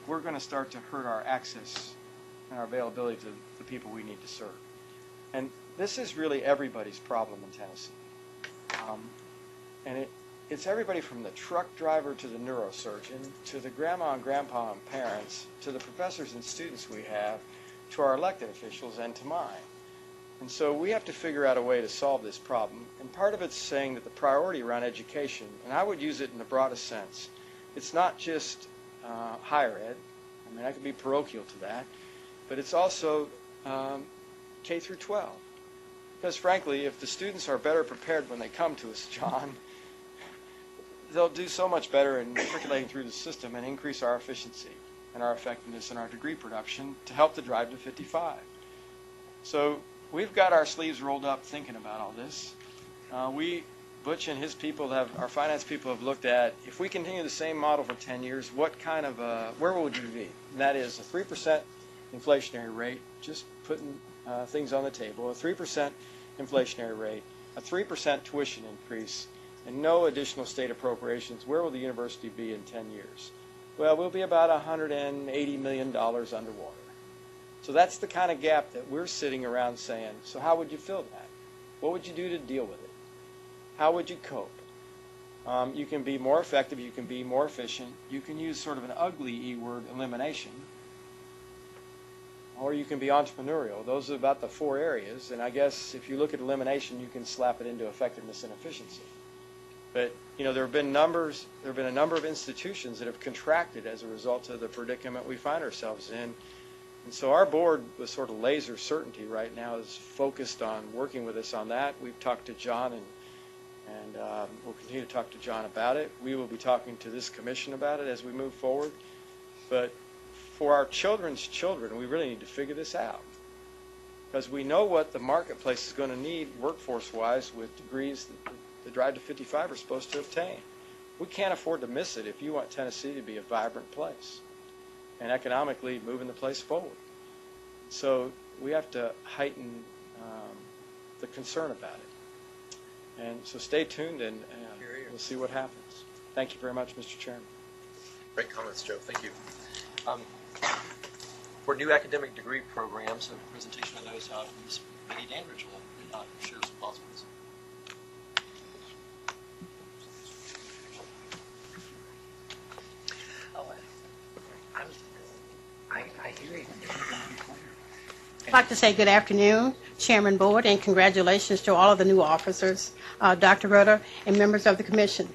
we're going to start to hurt our access and our availability to the people we need to serve. And this is really everybody's problem in Tennessee. And it's everybody from the truck driver to the neurosurgeon, to the grandma and grandpa and parents, to the professors and students we have, to our elected officials, and to mine. And so we have to figure out a way to solve this problem. And part of it's saying that the priority around education, and I would use it in the broadest sense, it's not just higher ed. I mean, I could be parochial to that. But it's also K through 12. Because frankly, if the students are better prepared when they come to us, John, they'll do so much better in matriculating through the system and increase our efficiency and our effectiveness in our degree production to help the drive to 55. So we've got our sleeves rolled up thinking about all this. Butch and his people our finance people have looked at, if we continue the same model for 10 years, what kind of, where would we be? And that is a 3% inflationary rate, just putting things on the table, a 3% inflationary rate, a 3% tuition increase, and no additional state appropriations. Where will the university be in 10 years? Well, we'll be about $180 million underwater. So that's the kind of gap that we're sitting around saying, so how would you fill that? What would you do to deal with it? How would you cope? You can be more effective, you can be more efficient, you can use sort of an ugly E word, elimination, or you can be entrepreneurial. Those are about the 4 areas, and I guess if you look at elimination, you can slap it into effectiveness and efficiency. But there have been a number of institutions that have contracted as a result of the predicament we find ourselves in. And so our board, with sort of laser certainty right now, is focused on working with us on that. We've talked to John, and we'll continue to talk to John about it. We will be talking to this commission about it as we move forward. But for our children's children, we really need to figure this out, because we know what the marketplace is going to need workforce-wise with degrees that the Drive to 55 are supposed to obtain. We can't afford to miss it if you want Tennessee to be a vibrant place and economically moving the place forward. So we have to heighten the concern about it. And so stay tuned, and we'll see what happens. Thank you very much, Mr. Chairman. Great comments, Joe. Thank you. For new academic degree programs, a presentation of those, Ms. Betty Dandridge will share some thoughts with us. I hear you. I'd like to say good afternoon, Chairman Board, and congratulations to all of the new officers, Dr. Rutter, and members of the Commission.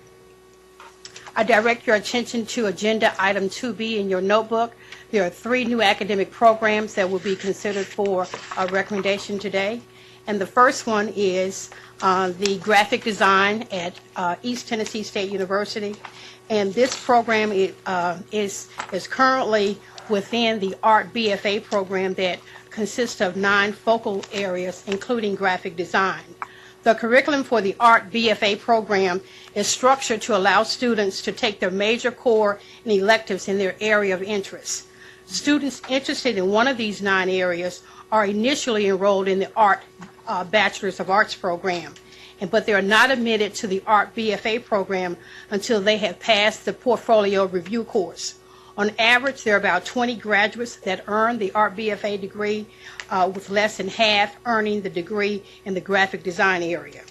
I direct your attention to Agenda Item 2B in your notebook. There are 3 new academic programs that will be considered for a recommendation today. And the first one is the graphic design at East Tennessee State University. And this program is currently within the Art BFA program that consists of 9 focal areas, including graphic design. The curriculum for the Art BFA program is structured to allow students to take their major core and electives in their area of interest. Students interested in one of these 9 areas are initially enrolled in the Art Bachelor's of Arts program, but they are not admitted to the Art BFA program until they have passed the portfolio review course. On average, there are about 20 graduates that earn the Art BFA degree, with less than half earning the degree in the graphic design area.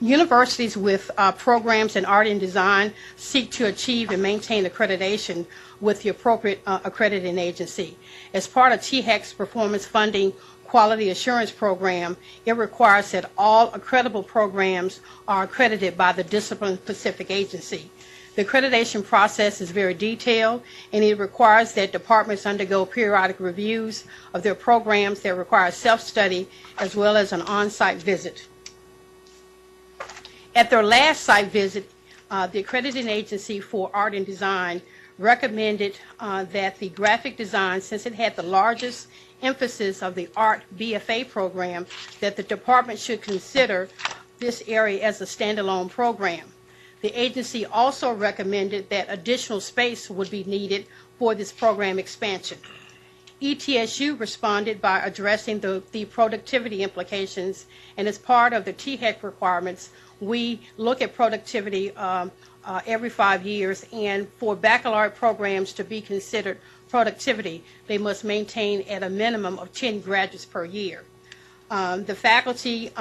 Universities with programs in art and design seek to achieve and maintain accreditation with the appropriate accrediting agency. As part of THEC's performance funding quality assurance program, it requires that all accreditable programs are accredited by the discipline-specific agency. The accreditation process is very detailed, and it requires that departments undergo periodic reviews of their programs that require self-study as well as an on-site visit. At their last site visit, the accrediting agency for art and design recommended that the graphic design, since it had the largest emphasis of the Art BFA program, that the department should consider this area as a standalone program. The agency also recommended that additional space would be needed for this program expansion. ETSU responded by addressing the productivity implications, and as part of the THEC requirements, we look at productivity every 5 years, and for baccalaureate programs to be considered productivity, they must maintain at a minimum of 10 graduates per year. The faculty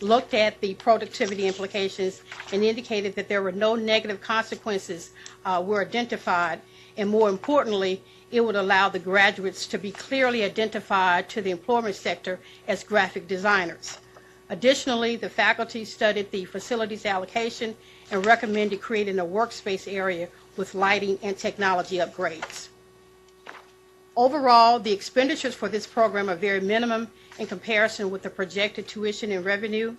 looked at the productivity implications and indicated that there were no negative consequences were identified, and more importantly, it would allow the graduates to be clearly identified to the employment sector as graphic designers. Additionally, the faculty studied the facilities allocation and recommended creating a workspace area with lighting and technology upgrades. Overall, the expenditures for this program are very minimum in comparison with the projected tuition and revenue.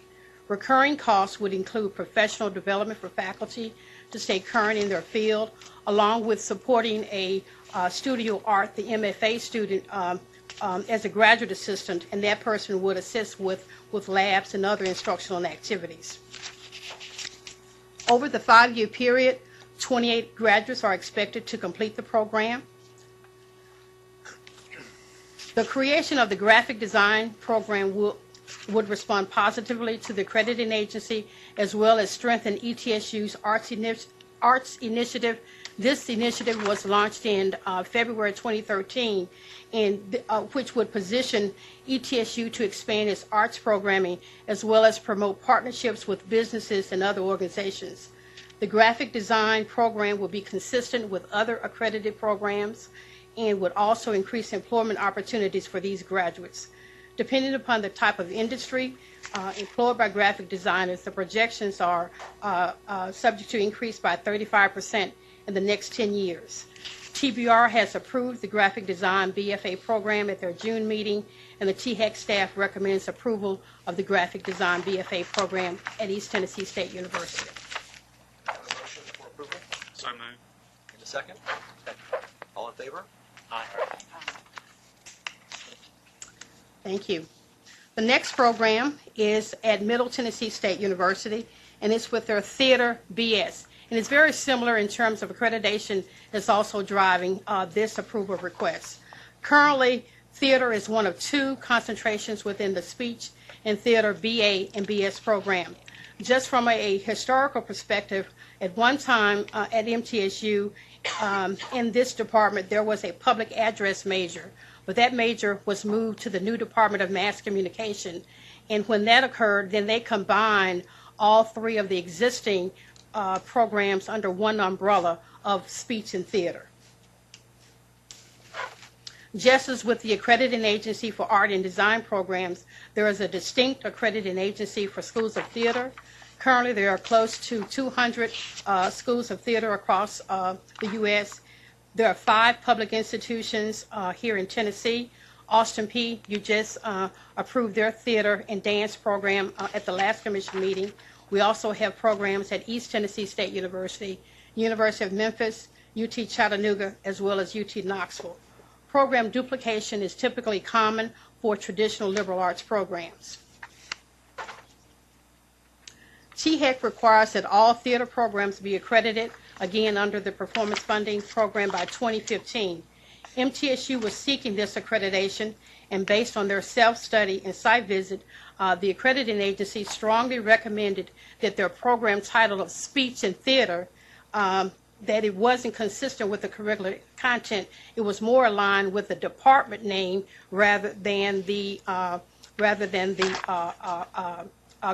Recurring costs would include professional development for faculty to stay current in their field, along with supporting a studio art, the MFA student, as a graduate assistant, and that person would assist with labs and other instructional activities. Over the 5-year period, 28 graduates are expected to complete the program. The creation of the graphic design program would respond positively to the accrediting agency, as well as strengthen ETSU's arts initiative. This initiative was launched in February 2013, which would position ETSU to expand its arts programming, as well as promote partnerships with businesses and other organizations. The graphic design program will be consistent with other accredited programs and would also increase employment opportunities for these graduates. Depending upon the type of industry employed by graphic designers, the projections are subject to increase by 35% in the next 10 years. TBR has approved the graphic design BFA program at their June meeting, and the THEC staff recommends approval of the graphic design BFA program at East Tennessee State University. A motion for approval? So moved. In a second? All in favor? Aye. Thank you. The next program is at Middle Tennessee State University, and it's with their Theater BS. And it's very similar in terms of accreditation that's also driving this approval request. Currently, theater is one of 2 concentrations within the speech and theater BA and BS program. Just from a historical perspective, at one time at MTSU, in this department, there was a public address major, but that major was moved to the new Department of Mass Communication. And when that occurred, then they combined all 3 of the existing programs under one umbrella of speech and theater. Just as with the accrediting agency for art and design programs, there is a distinct accrediting agency for schools of theater. Currently, there are close to 200 schools of theater across the U.S. There are 5 public institutions here in Tennessee. Austin P., you just approved their theater and dance program at the last commission meeting. We also have programs at East Tennessee State University, University of Memphis, UT Chattanooga, as well as UT Knoxville. Program duplication is typically common for traditional liberal arts programs. THEC requires that all theater programs be accredited, again under the performance funding program, by 2015. MTSU was seeking this accreditation, and based on their self-study and site visit, the accrediting agency strongly recommended that their program title of speech and theater, that it wasn't consistent with the curricular content. It was more aligned with the department name rather than the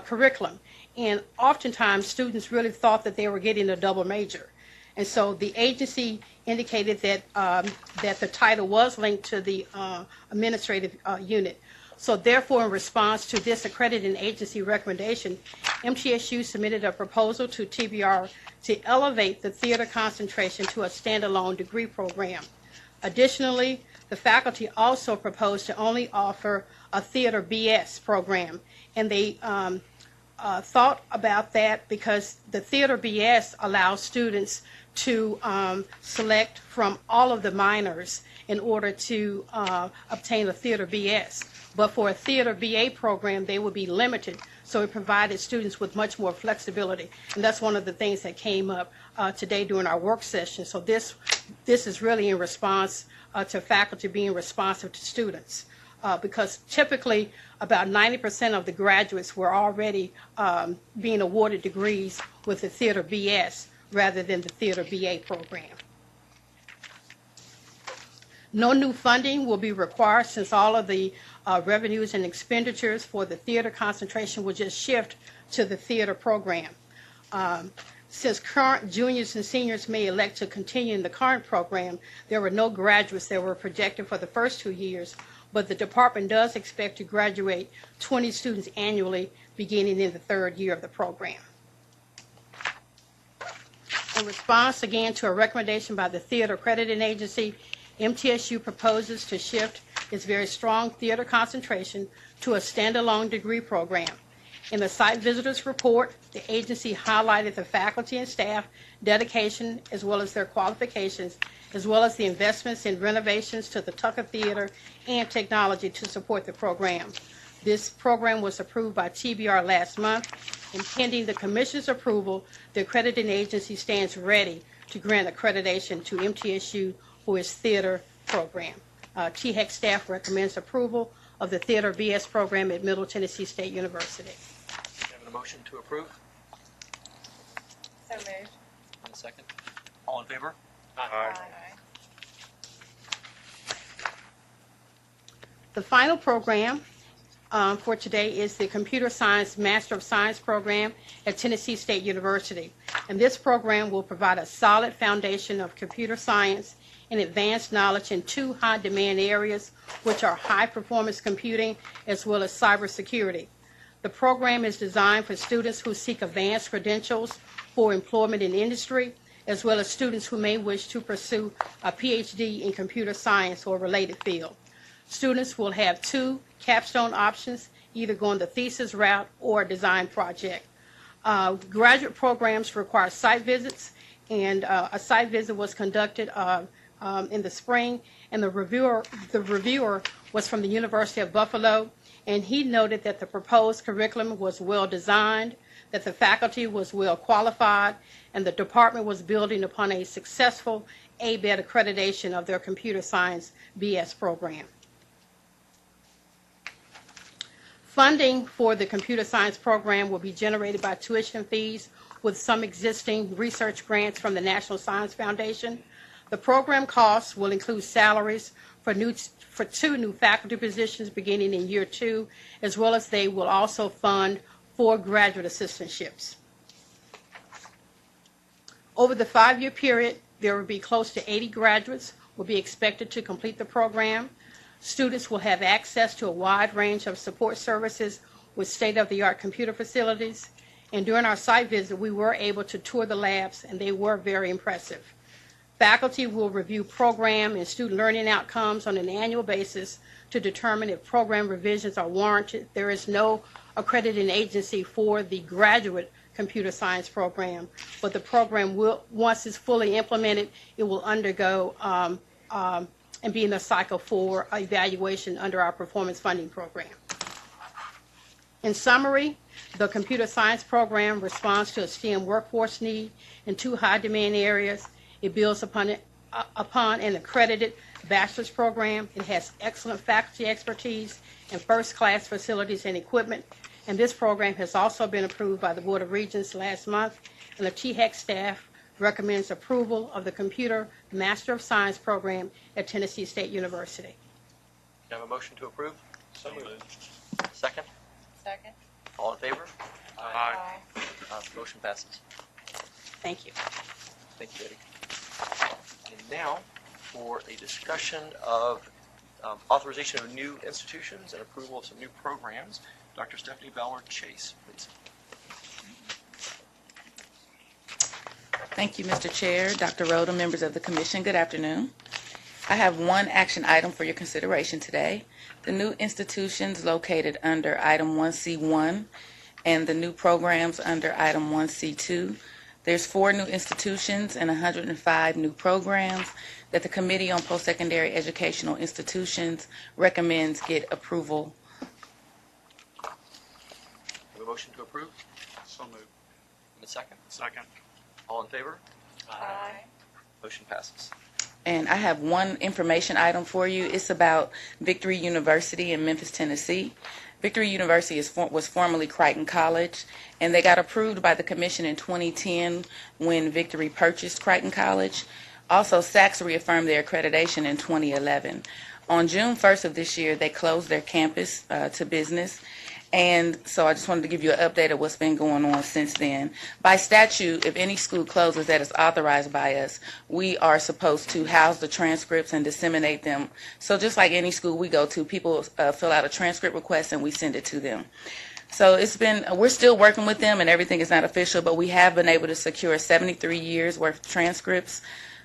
curriculum. And oftentimes, students really thought that they were getting a double major. And so the agency indicated that that the title was linked to the administrative unit. So therefore, in response to this accrediting agency recommendation, MTSU submitted a proposal to TBR to elevate the theater concentration to a standalone degree program. Additionally, the faculty also proposed to only offer a theater BS program, and they thought about that because the theater BS allows students to select from all of the minors in order to obtain a theater BS. But for a theater BA program, they would be limited, so it provided students with much more flexibility. And that's one of the things that came up today during our work session. So this is really in response to faculty being responsive to students. Because typically about 90% of the graduates were already being awarded degrees with the theater BS rather than the theater BA program. No new funding will be required since all of the revenues and expenditures for the theater concentration will just shift to the theater program. Since current juniors and seniors may elect to continue in the current program, there were no graduates that were projected for the first 2 years, but the department does expect to graduate 20 students annually beginning in the third year of the program. In response again to a recommendation by the Theater Accrediting Agency, MTSU proposes to shift its very strong theater concentration to a standalone degree program. In the site visitors report, the agency highlighted the faculty and staff dedication as well as their qualifications, as well as the investments in renovations to the Tucker Theater and technology to support the program. This program was approved by TBR last month, and pending the Commission's approval, the accrediting agency stands ready to grant accreditation to MTSU for its theater program. THEC staff recommends approval of the Theater BS program at Middle Tennessee State University. Having a motion to approve? So moved. And a second? All in favor? Aye. The final program for today is the Computer Science Master of Science program at Tennessee State University. And this program will provide a solid foundation of computer science and advanced knowledge in two high-demand areas, which are high-performance computing as well as cybersecurity. The program is designed for students who seek advanced credentials for employment in industry, as well as students who may wish to pursue a PhD in computer science or related field. Students will have two capstone options, either going the thesis route or a design project. Graduate programs require site visits, and a site visit was conducted in the spring, and the reviewer was from the University of Buffalo, and he noted that the proposed curriculum was well designed, that the faculty was well qualified, and the department was building upon a successful ABET accreditation of their computer science BS program. Funding for the computer science program will be generated by tuition fees with some existing research grants from the National Science Foundation. The program costs will include salaries for two new faculty positions beginning in year 2, as well as they will also fund 4 graduate assistantships. Over the 5-year period, there will be close to 80 graduates will be expected to complete the program. Students will have access to a wide range of support services with state-of-the-art computer facilities. And during our site visit, we were able to tour the labs, and they were very impressive. Faculty will review program and student learning outcomes on an annual basis to determine if program revisions are warranted. There is no accrediting agency for the graduate computer science program, but the program will, once it's fully implemented, it will undergo and be in a cycle for evaluation under our performance funding program. In summary, the computer science program responds to a STEM workforce need in 2 high-demand areas. It builds upon an accredited bachelor's program. It has excellent faculty expertise and first-class facilities and equipment. And this program has also been approved by the Board of Regents last month, and the THEC staff recommends approval of the Computer Master of Science program at Tennessee State University. You have a motion to approve? So moved. Second? Second. All in favor? Aye. Motion passes. Thank you. Thank you, Betty. And now for a discussion of authorization of new institutions and approval of some new programs. Dr. Stephanie Ballard Chase, please. Thank you, Mr. Chair, Dr. Rhoda, members of the Commission. Good afternoon. I have one action item for your consideration today. The new institutions located under item 1C1 and the new programs under item 1C2. There's 4 new institutions and 105 new programs that the Committee on Post-Secondary Educational Institutions recommends get approval. Have a motion to approve? So moved. And a second? Second. All in favor? Aye. Motion passes. And I have one information item for you. It's about Victory University in Memphis, Tennessee. Victory University was formerly Crichton College, and they got approved by the Commission in 2010 when Victory purchased Crichton College. Also, SACS reaffirmed their accreditation in 2011. On June 1st of this year, they closed their campus to business, And so I just wanted to give you an update of what's been going on since then. By statute, if any school closes that is authorized by us, we are supposed to house the transcripts and disseminate them. So just like any school we go to, people fill out a transcript request and we send it to them. So we're still working with them and everything is not official, but we have been able to secure 73 years worth of transcripts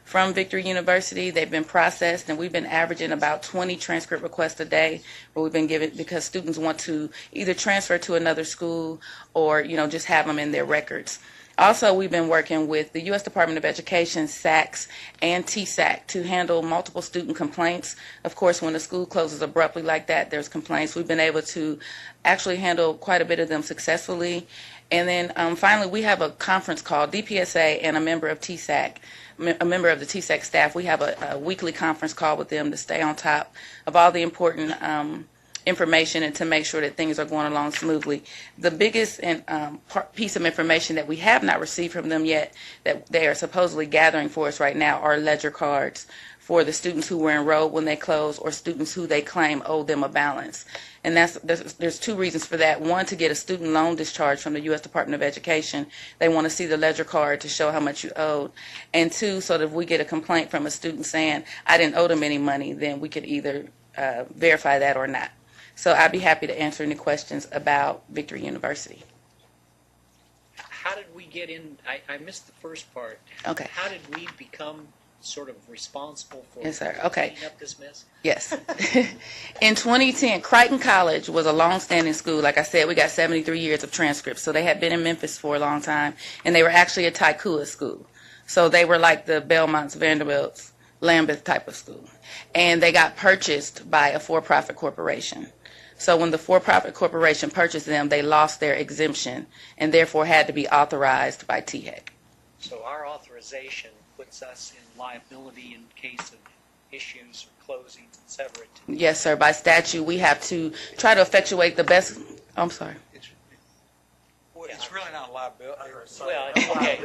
from Victory University. They've been processed, and we've been averaging about 20 transcript requests a day, where we've been given because students want to either transfer to another school or, just have them in their records. Also, we've been working with the U.S. Department of Education, SACs, and THEC to handle multiple student complaints. Of course, when a school closes abruptly like that, there's complaints. We've been able to actually handle quite a bit of them successfully. And then finally, we have a conference call, DPSA and a member of THEC, a member of the THEC staff. We have a weekly conference call with them to stay on top of all the important information and to make sure that things are going along smoothly. The biggest piece of information that we have not received from them yet that they are supposedly gathering for us right now are ledger cards for the students who were enrolled when they closed or students who they claim owe them a balance. And there's two reasons for that. One, to get a student loan discharge from the U.S. Department of Education. They want to see the ledger card to show how much you owed. And two, so that if we get a complaint from a student saying, I didn't owe them any money, then we could either verify that or not. So I'd be happy to answer any questions about Victory University. How did we get in? I missed the first part. Okay. How did we become sort of responsible for Yes, sir. Okay. cleaning up this mess? Yes. In 2010, Crichton College was a long-standing school. Like I said, we got 73 years of transcripts. So they had been in Memphis for a long time, and they were actually a Taikua school. So they were like the Belmonts, Vanderbilts, Lambeth type of school. And they got purchased by a for-profit corporation. So when the for-profit corporation purchased them, they lost their exemption and therefore had to be authorized by THEC. So our authorization puts us in liability in case of issues or closings, etc. Yes, sir. By statute, we have to try to effectuate the best. I'm sorry. It's really not liability. Well, okay.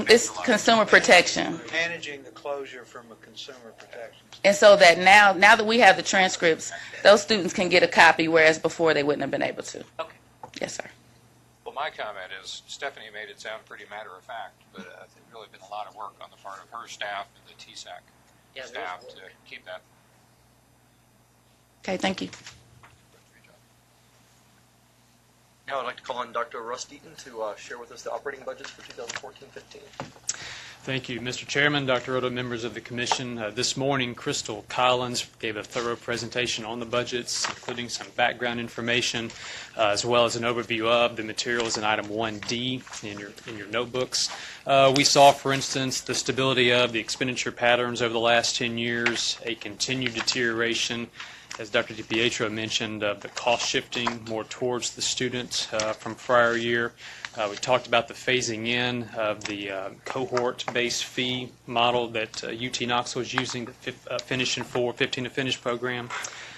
It's consumer protection. Managing the closure from a consumer protection. And so that now that we have the transcripts, those students can get a copy, whereas before they wouldn't have been able to. Okay. Yes, sir. Well, my comment is Stephanie made it sound pretty matter of fact, but there's really been a lot of work on the part of her staff and the TSAC staff to keep that. Okay, thank you. Now I'd like to call on Dr. Russ Deaton to share with us the operating budgets for 2014-15. Thank you, Mr. Chairman, Dr. Oda, members of the Commission. This morning, Crystal Collins gave a thorough presentation on the budgets, including some background information, as well as an overview of the materials in Item 1D in your notebooks. We saw, for instance, the stability of the expenditure patterns over the last 10 years, a continued deterioration, as Dr. DiPietro mentioned, of the cost shifting more towards the student from prior year. We talked about the phasing in of the cohort-based fee model that UT Knoxville is using, the Finish in 4, 15 to Finish program,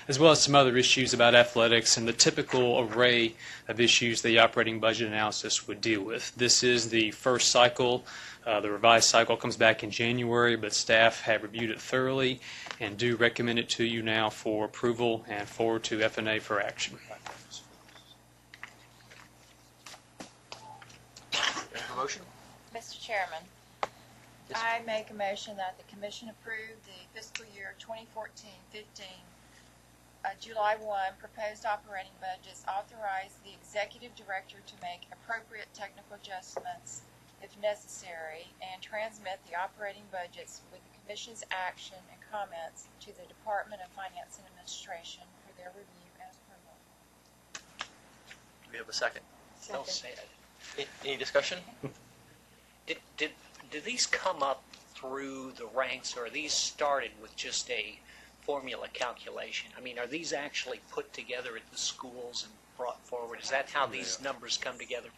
as well as some other issues about athletics and the typical array of issues the operating budget analysis would deal with. This is the first cycle. The revised cycle comes back in January, but staff have reviewed it thoroughly and do recommend it to you now for approval and forward to FNA for action. Motion? Mr. Chairman, Yes. I make a motion that the Commission approve the fiscal year 2014-15 July 1 proposed operating budgets, authorize the Executive Director to make appropriate technical adjustments if necessary, and transmit the operating budgets with the Commission's action and comments to the Department of Finance and Administration for their review and approval. Do we have a second? Well said. Any discussion? Did these come up through the ranks, or are these started with just a formula calculation? I mean, are these actually put together at the schools and brought forward? Is that how these numbers come together?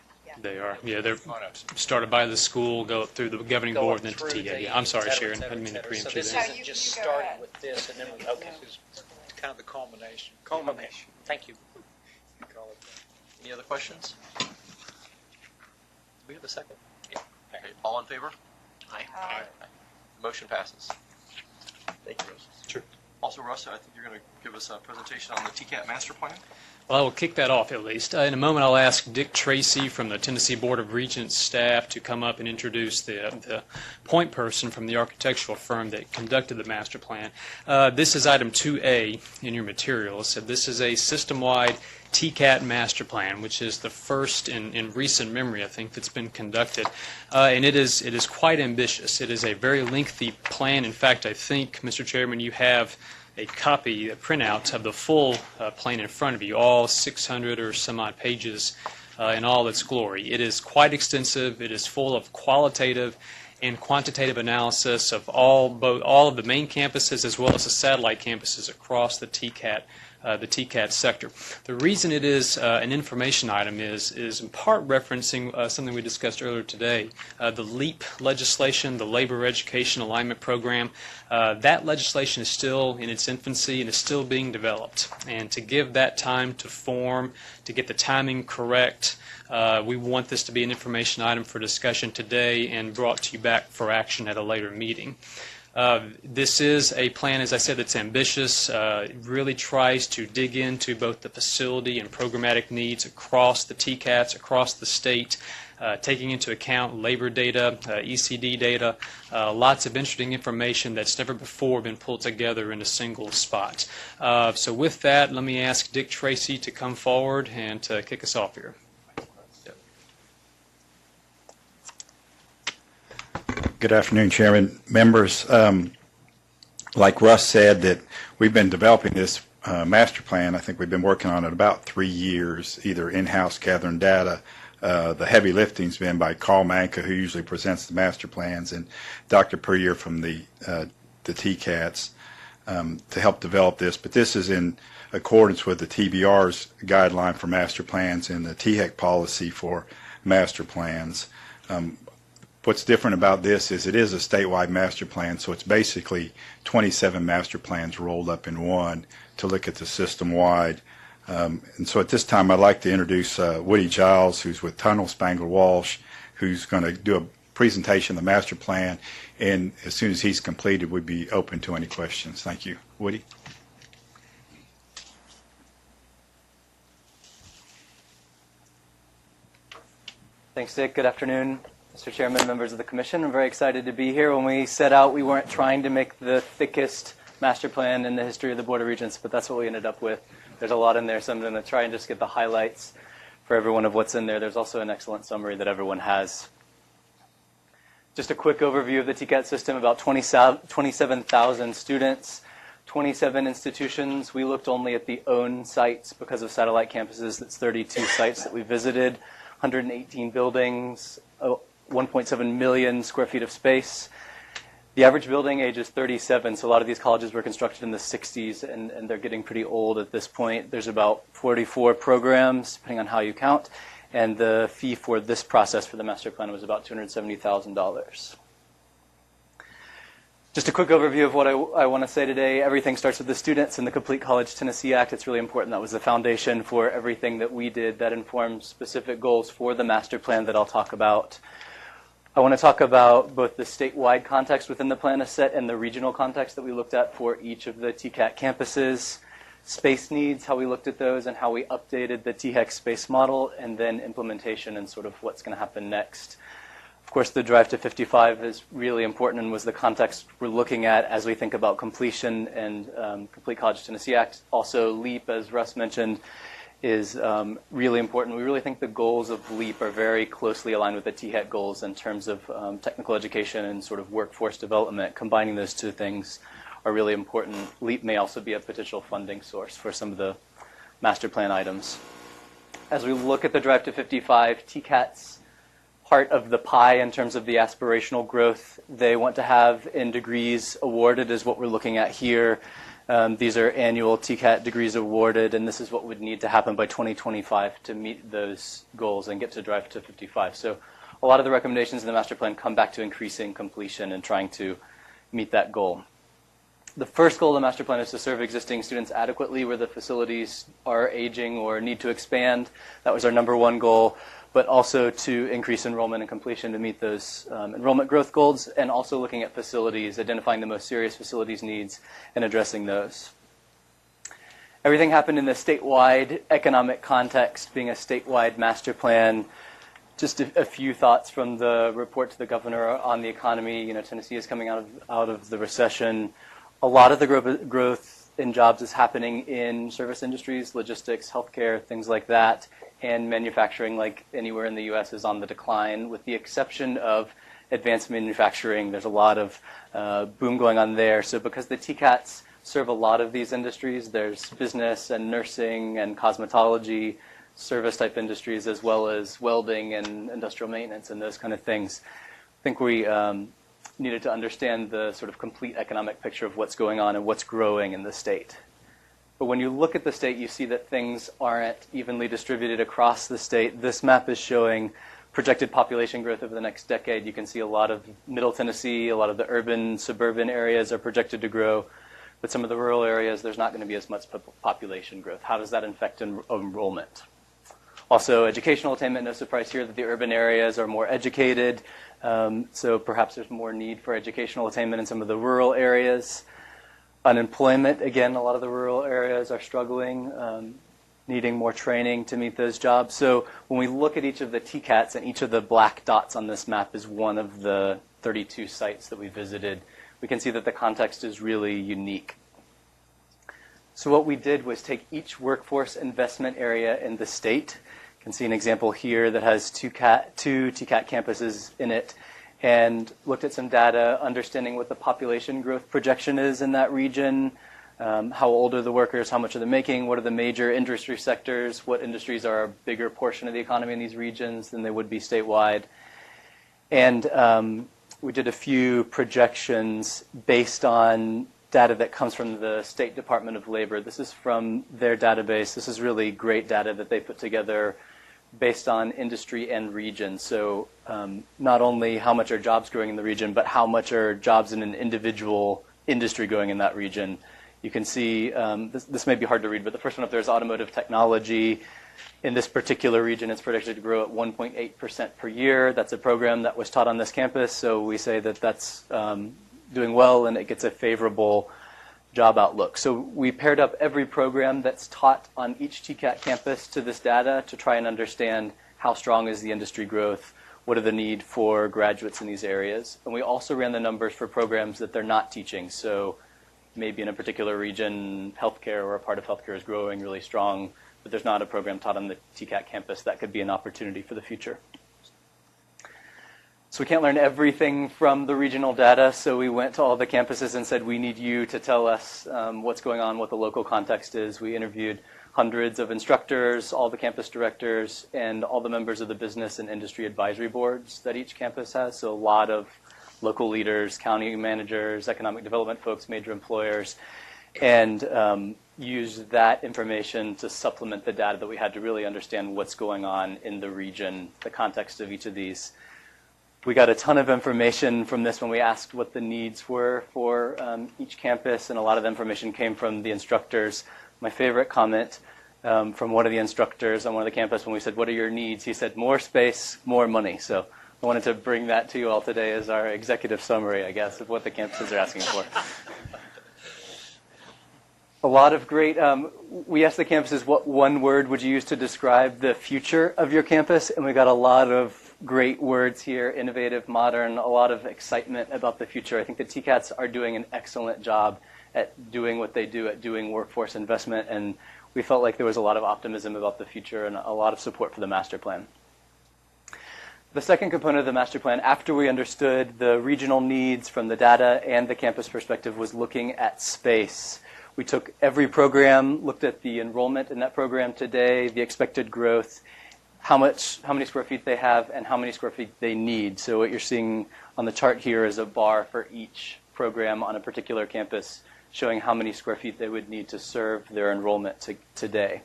They are. Yeah, they're started by the school, go up through the governing board, and then to TA. Yeah, I'm sorry, Sharon. I didn't mean to preempt you So there. this isn't just starting with this and then we, okay. It's kind of the culmination. Culmination. Thank you. Any other questions? Do we have a second? Yeah. Okay. All in favor? Aye. Motion passes. Thank you, Rose. Sure. Also, Russ, I think you're going to give us a presentation on the TCAT master plan. Well, I will kick that off at least. In a moment, I'll ask Dick Tracy from the Tennessee Board of Regents staff to come up and introduce the point person from the architectural firm that conducted the master plan. This is item 2A in your materials. So this is a system-wide TCAT master plan, which is the first in recent memory, I think, that's been conducted. And it is quite ambitious. It is a very lengthy plan. In fact, I think, Mr. Chairman, you have a copy, a printout of the full plan in front of you, all 600 or some odd pages in all its glory. It is quite extensive. It is full of qualitative and quantitative analysis of all of the main campuses as well as the satellite campuses across the TCAT sector. The reason it is an information item is in part referencing something we discussed earlier today, the LEAP legislation, the Labor Education Alignment Program. That legislation is still in its infancy and is still being developed. And to give that time to form, to get the timing correct, we want this to be an information item for discussion today and brought to you back for action at a later meeting. This is a plan, as I said, that's ambitious. It really tries to dig into both the facility and programmatic needs across the TCATs, across the state, taking into account labor data, ECD data, lots of interesting information that's never before been pulled together in a single spot. So with that, let me ask Dick Tracy to come forward and to kick us off here. Good afternoon, Chairman, members. Like Russ said, that we've been developing this master plan. I think we've been working on it about 3 years, either in-house gathering data. The heavy lifting's been by Carl Manka, who usually presents the master plans, and Dr. Puryear from the TCATs to help develop this. But this is in accordance with the TBR's guideline for master plans and the THEC policy for master plans. What's different about this is it is a statewide master plan, so it's basically 27 master plans rolled up in one to look at the system-wide. And so at this time, I'd like to introduce Woody Giles, who's with Tunnel Spangler Walsh, who's going to do a presentation of the master plan, and as soon as he's completed, we'd be open to any questions. Thank you. Woody? Thanks, Dick. Good afternoon, Mr. Chairman, members of the Commission. I'm very excited to be here. When we set out, we weren't trying to make the thickest master plan in the history of the Board of Regents, but that's what we ended up with. There's a lot in there, so I'm going to try and just get the highlights for everyone of what's in there. There's also an excellent summary that everyone has. Just a quick overview of the TCAT system, about 27,000 students, 27 institutions. We looked only at the own sites because of satellite campuses. That's 32 sites that we visited, 118 buildings, 1.7 million square feet of space. The average building age is 37, so a lot of these colleges were constructed in the 60s, and they're getting pretty old at this point. There's about 44 programs, depending on how you count, and the fee for this process for the master plan was about $270,000. Just a quick overview of what I want to say today. Everything starts with the students and the Complete College Tennessee Act. It's really important. That was the foundation for everything that we did. That informs specific goals for the master plan that I'll talk about. I want to talk about both the statewide context within the plan set and the regional context that we looked at for each of the TCAT campuses, space needs, how we looked at those, and how we updated the THEC space model, and then implementation and sort of what's going to happen next. Of course, the drive to 55 is really important and was the context we're looking at as we think about completion and Complete College Tennessee Act. Also, LEAP, as Russ mentioned, is really important. We really think the goals of LEAP are very closely aligned with the THEC goals in terms of technical education and sort of workforce development. Combining those two things are really important. LEAP may also be a potential funding source for some of the master plan items. As we look at the Drive to 55, TCAT's part of the pie in terms of the aspirational growth they want to have in degrees awarded is what we're looking at here. These are annual TCAT degrees awarded, and this is what would need to happen by 2025 to meet those goals and get to Drive to 55. So a lot of the recommendations in the master plan come back to increasing completion and trying to meet that goal. The first goal of the master plan is to serve existing students adequately where the facilities are aging or need to expand. That was our number one goal. but also to increase enrollment and completion to meet those enrollment growth goals, and also looking at facilities, identifying the most serious facilities needs and addressing those. Everything happened in the statewide economic context, being a statewide master plan. Just a few thoughts from the report to the governor on the economy. You know, Tennessee is coming out of the recession. A lot of the growth in jobs is happening in service industries, logistics, healthcare, things like that, and manufacturing, like anywhere in the U.S., is on the decline, with the exception of advanced manufacturing. There's a lot of boom going on there. So because the TCATs serve a lot of these industries, there's business and nursing and cosmetology, service-type industries, as well as welding and industrial maintenance and those kind of things. I think we needed to understand the sort of complete economic picture of what's going on and what's growing in the state. But when you look at the state, you see that things aren't evenly distributed across the state. This map is showing projected population growth over the next decade. You can see a lot of Middle Tennessee, a lot of the urban, suburban areas are projected to grow. But some of the rural areas, there's not going to be as much population growth. How does that affect enrollment? Also, educational attainment, no surprise here that the urban areas are more educated. So perhaps there's more need for educational attainment in some of the rural areas. Unemployment, again, a lot of the rural areas are struggling, needing more training to meet those jobs. So when we look at each of the TCATs, and each of the black dots on this map is one of the 32 sites that we visited, we can see that the context is really unique. So what we did was take each workforce investment area in the state. You can see an example here that has two TCAT campuses in it, and looked at some data, understanding what the population growth projection is in that region, how old are the workers, how much are they making, what are the major industry sectors, what industries are a bigger portion of the economy in these regions than they would be statewide. And we did a few projections based on data that comes from the State Department of Labor. This is from their database. This is really great data that they put together based on industry and region. So not only how much are jobs growing in the region, but how much are jobs in an individual industry growing in that region. You can see, this may be hard to read, but the first one up there is automotive technology. In this particular region, it's predicted to grow at 1.8% per year. That's a program that was taught on this campus, so we say that that's doing well, and it gets a favorable job outlook. So we paired up every program that's taught on each TCAT campus to this data to try and understand how strong is the industry growth, what are the need for graduates in these areas. And we also ran the numbers for programs that they're not teaching. So maybe in a particular region, healthcare or a part of healthcare is growing really strong, but there's not a program taught on the TCAT campus. That could be an opportunity for the future. So we can't learn everything from the regional data, so we went to all the campuses and said, we need you to tell us what's going on, what the local context is. We interviewed hundreds of instructors, all the campus directors, and all the members of the business and industry advisory boards that each campus has. So a lot of local leaders, county managers, economic development folks, major employers, and used that information to supplement the data that we had to really understand what's going on in the region, the context of each of these. We got a ton of information from this when we asked what the needs were for each campus, and a lot of the information came from the instructors. My favorite comment from one of the instructors on one of the campus when we said, what are your needs? He said, more space, more money. So I wanted to bring that to you all today as our executive summary, I guess, of what the campuses are asking for. A lot of great, we asked the campuses, what one word would you use to describe the future of your campus? And we got a lot of great words here, innovative, modern, a lot of excitement about the future. I think the TCATs are doing an excellent job at doing what they do, at doing workforce investment, and we felt like there was a lot of optimism about the future and a lot of support for the master plan. The second component of the master plan, after we understood the regional needs from the data and the campus perspective, was looking at space. We took every program, looked at the enrollment in that program today, the expected growth, how many square feet they have, and how many square feet they need. So what you're seeing on the chart here is a bar for each program on a particular campus, showing how many square feet they would need to serve their enrollment today.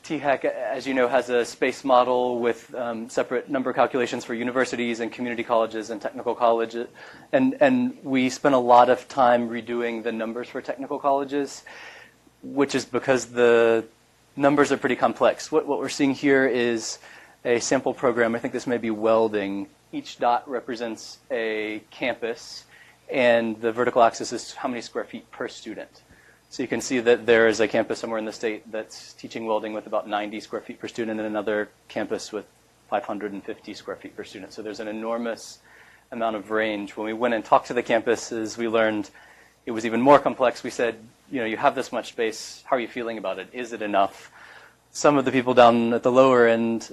THEC, as you know, has a space model with separate number calculations for universities and community colleges and technical colleges. And we spent a lot of time redoing the numbers for technical colleges, which is because the numbers are pretty complex. What we're seeing here is a sample program. I think this may be welding. Each dot represents a campus, and the vertical axis is how many square feet per student. So you can see that there is a campus somewhere in the state that's teaching welding with about 90 square feet per student, and another campus with 550 square feet per student. So there's an enormous amount of range. When we went and talked to the campuses, we learned it was even more complex. We said, you have this much space. How are you feeling about it? Is it enough? Some of the people down at the lower end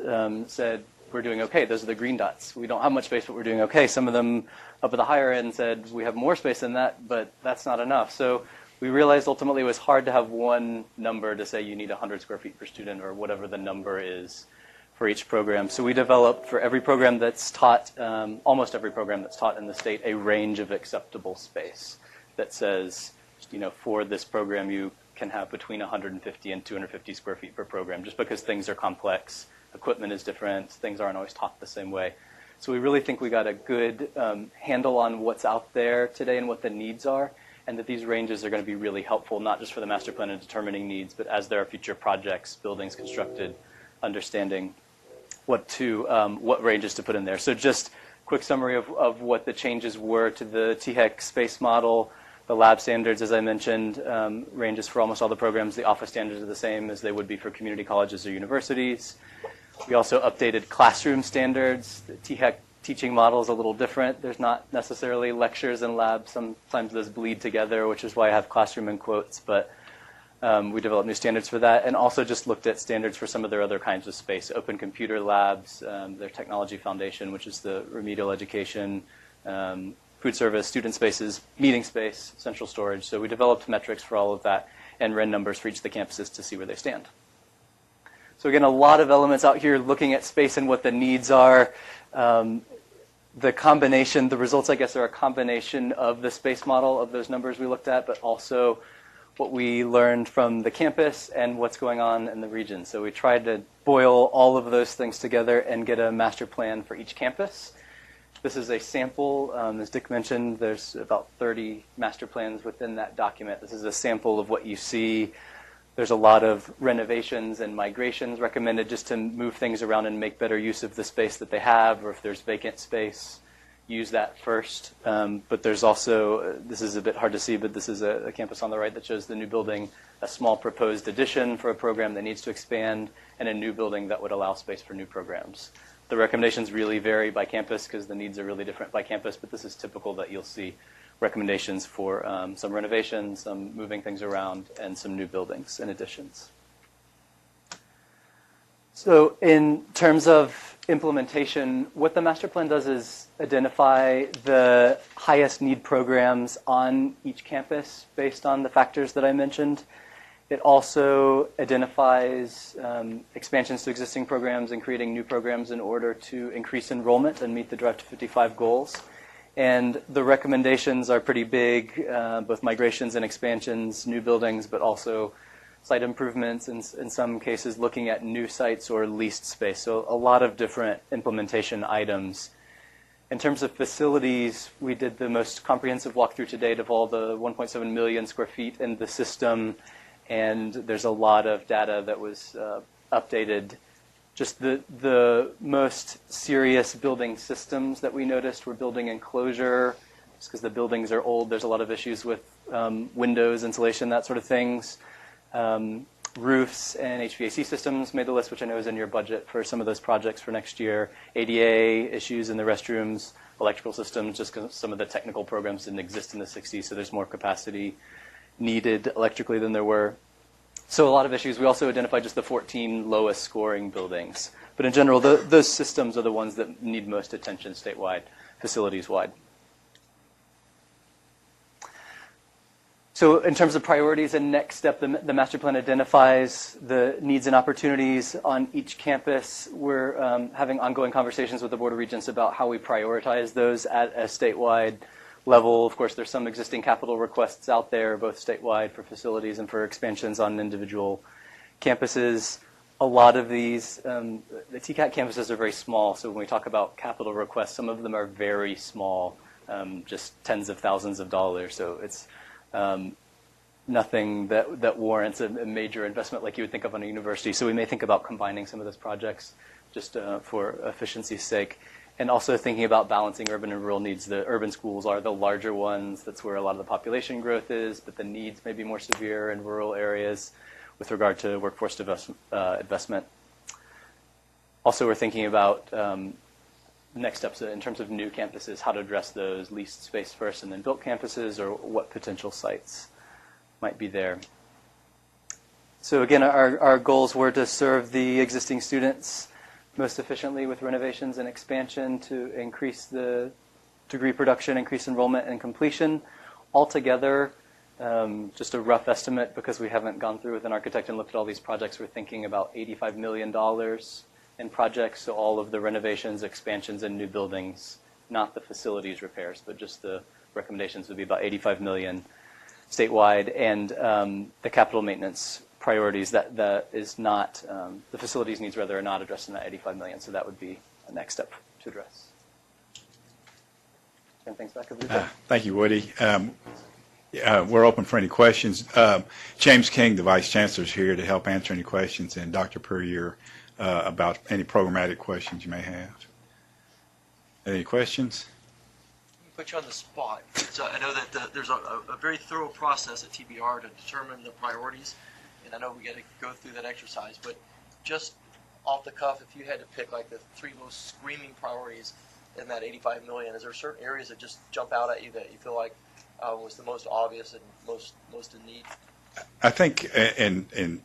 said, we're doing okay. Those are the green dots. We don't have much space, but we're doing okay. Some of them up at the higher end said, we have more space than that, but that's not enough. So we realized ultimately it was hard to have one number to say you need 100 square feet per student or whatever the number is for each program. So we developed for every program that's taught, almost every program that's taught in the state, a range of acceptable space that says, for this program you can have between 150 and 250 square feet per program, just because things are complex. Equipment is different. Things aren't always taught the same way. So we really think we got a good handle on what's out there today and what the needs are, and that these ranges are going to be really helpful, not just for the master plan and determining needs, but as there are future projects, buildings constructed, understanding what ranges to put in there. So just quick summary of what the changes were to the THEC space model. The lab standards, as I mentioned, ranges for almost all the programs. The office standards are the same as they would be for community colleges or universities. We also updated classroom standards. The THEC teaching model is a little different. There's not necessarily lectures and labs. Sometimes those bleed together, which is why I have classroom in quotes. But we developed new standards for that, and also just looked at standards for some of their other kinds of space. Open computer labs, their technology foundation, which is the remedial education, food service, student spaces, meeting space, central storage. So we developed metrics for all of that and ran numbers for each of the campuses to see where they stand. So again, a lot of elements out here looking at space and what the needs are. The combination, the results, I guess, are a combination of the space model of those numbers we looked at, but also what we learned from the campus and what's going on in the region. So we tried to boil all of those things together and get a master plan for each campus. This is a sample. As Dick mentioned, there's about 30 master plans within that document. This is a sample of what you see. There's a lot of renovations and migrations recommended just to move things around and make better use of the space that they have, or if there's vacant space, use that first. But there's also, this is a bit hard to see, but this is a campus on the right that shows the new building, a small proposed addition for a program that needs to expand, and a new building that would allow space for new programs. The recommendations really vary by campus because the needs are really different by campus, but this is typical that you'll see recommendations for some renovations, some moving things around, and some new buildings and additions. So in terms of implementation, what the master plan does is identify the highest need programs on each campus based on the factors that I mentioned. It also identifies expansions to existing programs and creating new programs in order to increase enrollment and meet the Drive to 55 goals. And the recommendations are pretty big, both migrations and expansions, new buildings, but also site improvements, in some cases looking at new sites or leased space. So a lot of different implementation items. In terms of facilities, we did the most comprehensive walkthrough to date of all the 1.7 million square feet in the system, and there's a lot of data that was updated. Just the most serious building systems that we noticed were building enclosure, just because the buildings are old. There's a lot of issues with windows, insulation, that sort of things. Roofs and HVAC systems made the list, which I know is in your budget for some of those projects for next year. ADA issues in the restrooms, electrical systems, just because some of the technical programs didn't exist in the 60s, so there's more capacity needed electrically than there were. So a lot of issues. We also identified just the 14 lowest scoring buildings. But in general, those systems are the ones that need most attention statewide, facilities-wide. So in terms of priorities and next step, the master plan identifies the needs and opportunities on each campus. We're having ongoing conversations with the Board of Regents about how we prioritize those at a statewide level. Of course, there's some existing capital requests out there, both statewide for facilities and for expansions on individual campuses. A lot of these, the TCAT campuses are very small, so when we talk about capital requests, some of them are very small, just tens of thousands of dollars. So it's nothing that warrants a major investment like you would think of on a university. So we may think about combining some of those projects just for efficiency's sake. And also thinking about balancing urban and rural needs. The urban schools are the larger ones. That's where a lot of the population growth is, but the needs may be more severe in rural areas with regard to workforce investment. Also, we're thinking about next steps in terms of new campuses, how to address those leased space first and then built campuses, or what potential sites might be there. So again, our goals were to serve the existing students most efficiently with renovations and expansion to increase the degree production, increase enrollment and completion. Altogether, just a rough estimate because we haven't gone through with an architect and looked at all these projects, we're thinking about $85 million in projects, so all of the renovations, expansions, and new buildings, not the facilities repairs, but just the recommendations would be about $85 million statewide, and the capital maintenance priorities that is not, the facilities needs rather are not addressed in that $85 million, so that would be a next step to address. Turn things back over to Jeff. Thank you, Woody. We're open for any questions. James King, the Vice Chancellor, is here to help answer any questions, and Dr. Puryear about any programmatic questions you may have. Any questions? Put you on the spot. So I know that there's a very thorough process at TBR to determine the priorities, and I know we got to go through that exercise, but just off the cuff, if you had to pick like the 3 most screaming priorities in that $85 million, is there certain areas that just jump out at you that you feel like was the most obvious and most in need? I think, and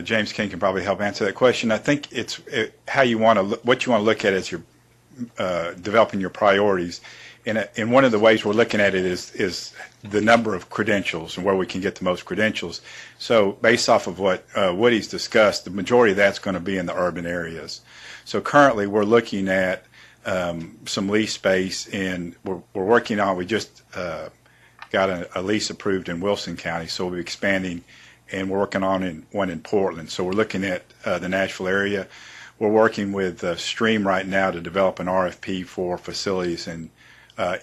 James King can probably help answer that question. I think it's how you want to what you want to look at as you're developing your priorities. And one of the ways we're looking at it is the number of credentials and where we can get the most credentials. So based off of what Woody's discussed, the majority of that's going to be in the urban areas. So currently we're looking at some lease space we're working on, we just got a lease approved in Wilson County, so we'll be expanding, and we're working on one in Portland. So we're looking at the Nashville area. We're working with Stream right now to develop an RFP for facilities in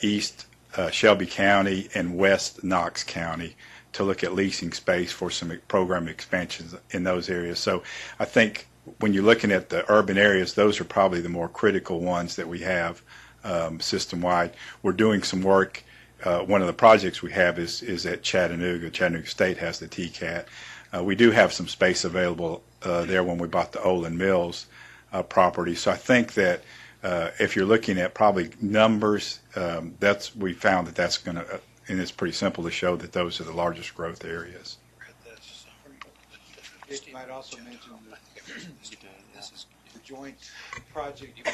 East Shelby County and West Knox County to look at leasing space for some program expansions in those areas. So I think when you're looking at the urban areas, those are probably the more critical ones that we have system-wide. We're doing some work. One of the projects we have is at Chattanooga. Chattanooga State has the TCAT. We do have some space available there when we bought the Olin Mills property. So I think that if you're looking at probably numbers, we found that's going to, and it's pretty simple to show that those are the largest growth areas. It might also mention the joint project.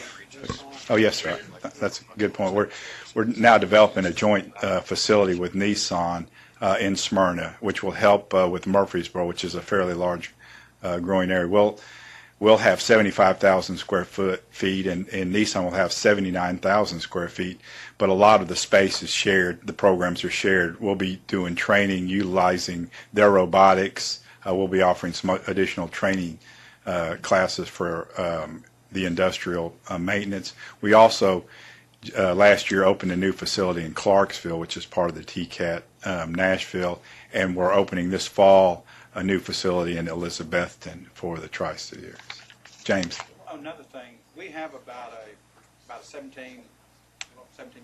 Oh, yes, sir. That's a good point. We're now developing a joint facility with Nissan in Smyrna, which will help with Murfreesboro, which is a fairly large growing area. We'll have 75,000 square feet, and Nissan will have 79,000 square feet, but a lot of the space is shared. The programs are shared. We'll be doing training, utilizing their robotics. We'll be offering some additional training classes for the industrial maintenance. We also, last year, opened a new facility in Clarksville, which is part of the TCAT Nashville, and we're opening this fall a new facility in Elizabethton for the Tri-City areas. James. Another thing, we have about a $17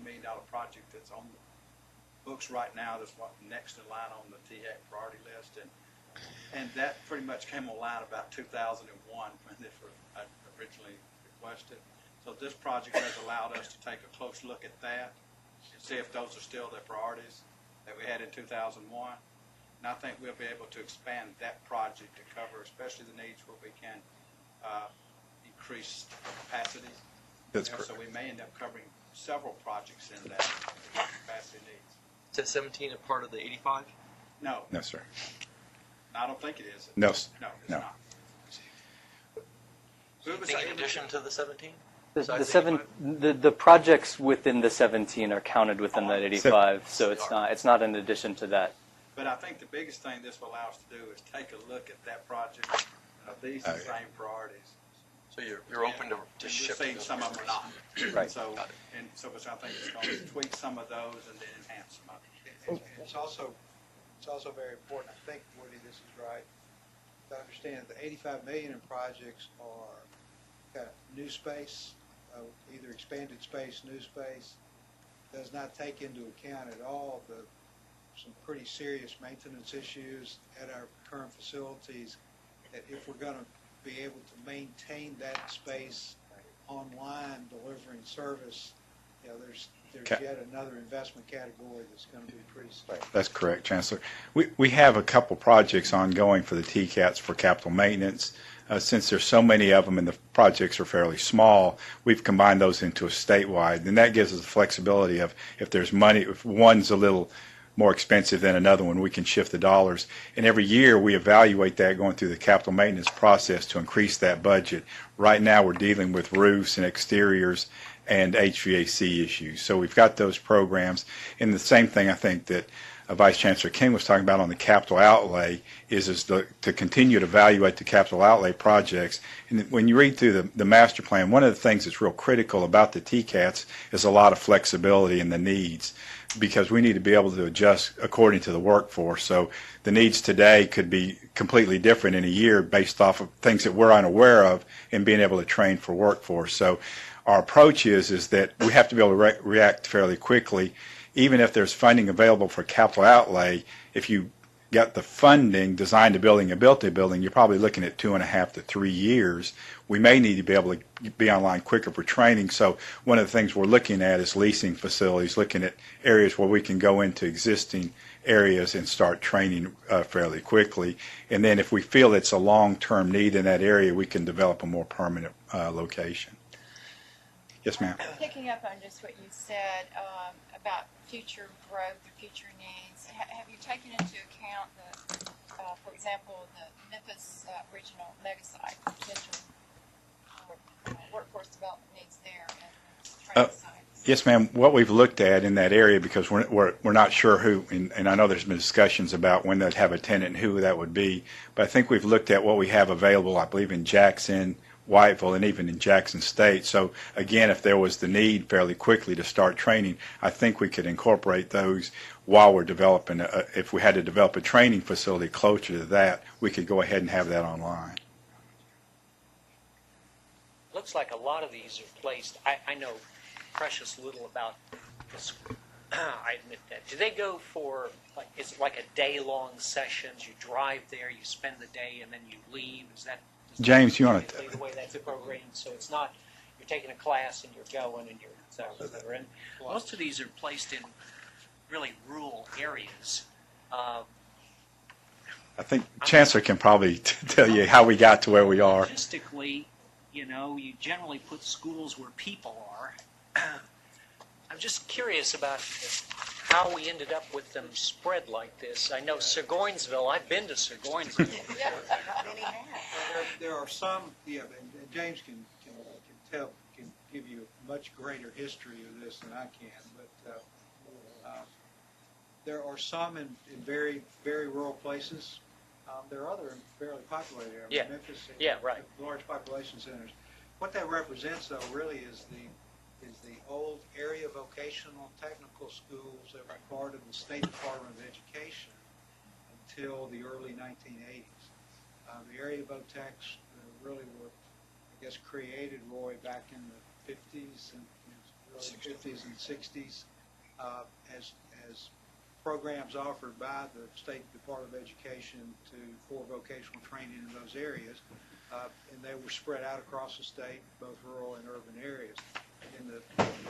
million project that's on the books right now. That's next in line on the THEC priority list, and that pretty much came online about 2001 when this was originally requested. So this project has allowed us to take a close look at that and see if those are still the priorities that we had in 2001. And I think we'll be able to expand that project to cover especially the needs where we can increase capacity. That's correct. So we may end up covering several projects in that capacity needs. Is that 17 a part of the 85? No. No, sir. I don't think it is. No. No, it's not. In addition to the 17? The projects within the 17 are counted within that 85, so it's not in addition to that. But I think the biggest thing this will allow us to do is take a look at that project. Are these the same priorities? So you're open to shifting some of them or not. Right. So I think it's going to tweak some of those and then enhance some of them. It's also it's also very important, I think, Woody, this is right, to understand the 85 million in projects are kind of new space, either expanded space, new space, does not take into account at all some pretty serious maintenance issues at our current facilities, that if we're going to be able to maintain that space online delivering service, there's yet another investment category that's going to be pretty steep. That's correct, Chancellor. We have a couple projects ongoing for the TCATs for capital maintenance. Since there's so many of them and the projects are fairly small, we've combined those into a statewide, and that gives us the flexibility of if there's money, if one's a little more expensive than another one, we can shift the dollars. And every year we evaluate that going through the capital maintenance process to increase that budget. Right now we're dealing with roofs and exteriors and HVAC issues. So we've got those programs. And the same thing I think that Vice Chancellor King was talking about on the capital outlay is to continue to evaluate the capital outlay projects. And when you read through the master plan, one of the things that's real critical about the TCATs is a lot of flexibility in the needs, because we need to be able to adjust according to the workforce. So the needs today could be completely different in a year based off of things that we're unaware of and being able to train for workforce. So our approach is that we have to be able to react fairly quickly. Even if there's funding available for capital outlay, if you got the funding, designed a building and built a building, you're probably looking at 2.5 to 3 years. We may need to be able to be online quicker for training. So one of the things we're looking at is leasing facilities, looking at areas where we can go into existing areas and start training fairly quickly. And then if we feel it's a long-term need in that area, we can develop a more permanent location. Yes, ma'am. Picking up on just what you said about future growth or future needs, have you taken into account for example, the Memphis regional mega site potential workforce development needs there and training sites? Yes, ma'am. What we've looked at in that area, because we're not sure who, and I know there's been discussions about when they'd have a tenant and who that would be, but I think we've looked at what we have available, I believe, in Jackson, Whiteville, and even in Jackson State. So again, if there was the need fairly quickly to start training, I think we could incorporate those while we're developing. If we had to develop a training facility closer to that, we could go ahead and have that online. Looks like a lot of these are placed. I know precious little about this. I admit that. Do they go for, is it like a day-long sessions? You drive there, you spend the day, and then you leave? Is that James, you want to the way that's programmed? So it's not you're taking a class and you're going and you're and most of these are placed in really rural areas. I think Chancellor can probably tell you how we got to where we are. Logistically, you generally put schools where people are. I'm just curious about how we ended up with them spread like this. I know Burgoynesville. I've been to Burgoynesville. There are some, and James can give you a much greater history of this than I can, but there are some in very, very rural places. There are other in fairly populated areas. Memphis, right. Large population centers. What that represents, though, really is the old area vocational technical schools that were part of the State Department of Education until the early 1980s. The area vo-techs really were, I guess, created, Roy, back in the 50s and early 50s and 60s as programs offered by the State Department of Education for vocational training in those areas, and they were spread out across the state, both rural and urban areas. In the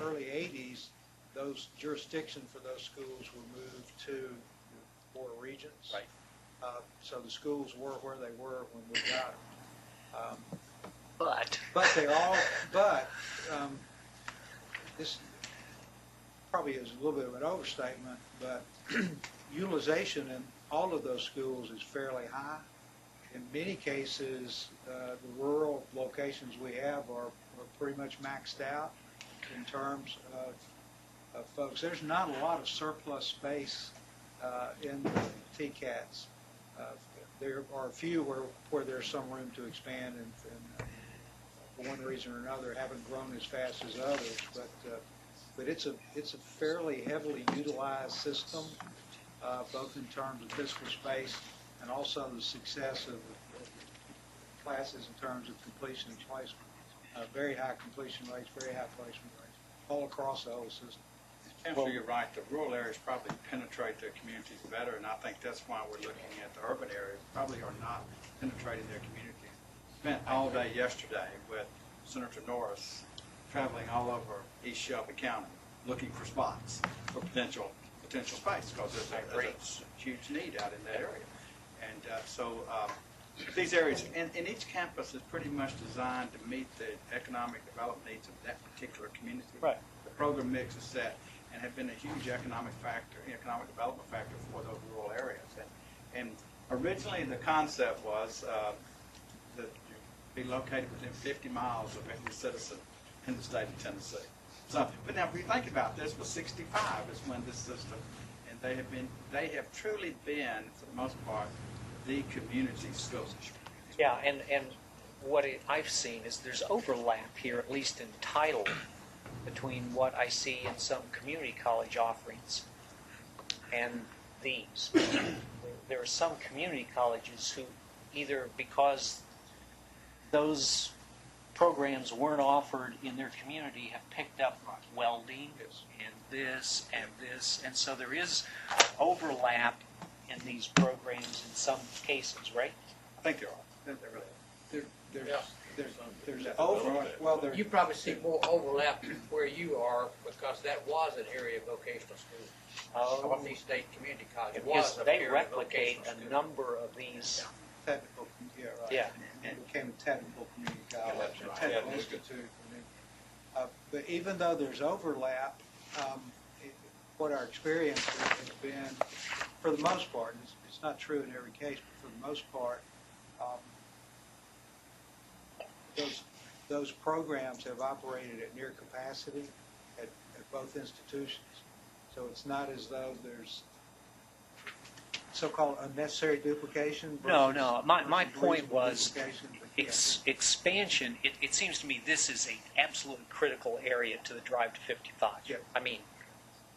early 80s, those jurisdictions for those schools were moved to the border regions. Right. So the schools were where they were when we got them. This probably is a little bit of an overstatement, but utilization in all of those schools is fairly high. In many cases, the rural locations we have are pretty much maxed out in terms of folks. There's not a lot of surplus space in the TCATs. There are a few where there's some room to expand, and for one reason or another haven't grown as fast as others. But it's a fairly heavily utilized system. both in terms of physical space and also the success of classes in terms of completion and placement. Very high completion rates, very high placement rates, all across the whole system. Chancellor, you're right. The rural areas probably penetrate their communities better, and I think that's why we're looking at the urban areas probably are not penetrating their communities. Spent all day yesterday with Senator Norris traveling all over East Shelby County looking for spots for potential space because there's a huge need out in that area. And these areas, and each campus is pretty much designed to meet the economic development needs of that particular community. Right. The program mix is set and have been a huge economic development factor for those rural areas. And originally the concept was that be located within 50 miles of every citizen in the state of Tennessee. So, but now if we think about this, was 65 is when this system, and they have truly been, for the most part, the community schools. Yeah, and what I've seen is there's overlap here, at least in title, between what I see in some community college offerings and these. There are some community colleges who either because those programs weren't offered in their community have picked up welding and this, and so there is overlap in these programs in some cases, right? I think there are. There's overlap. You probably see more overlap where you are because that was an area of vocational school. Northeast State Community College was because they replicate a number of these. Technical, yeah, right. Yeah. And became a technical community college, Yeah, right. technical institute. But even though there's overlap, what our experience has been, for the most part, it's not true in every case, but for the most part, those programs have operated at near capacity at both institutions. So it's not as though there's so-called unnecessary duplication. No. My point was expansion. It seems to me this is an absolutely critical area to the drive to 55. Yeah. I mean,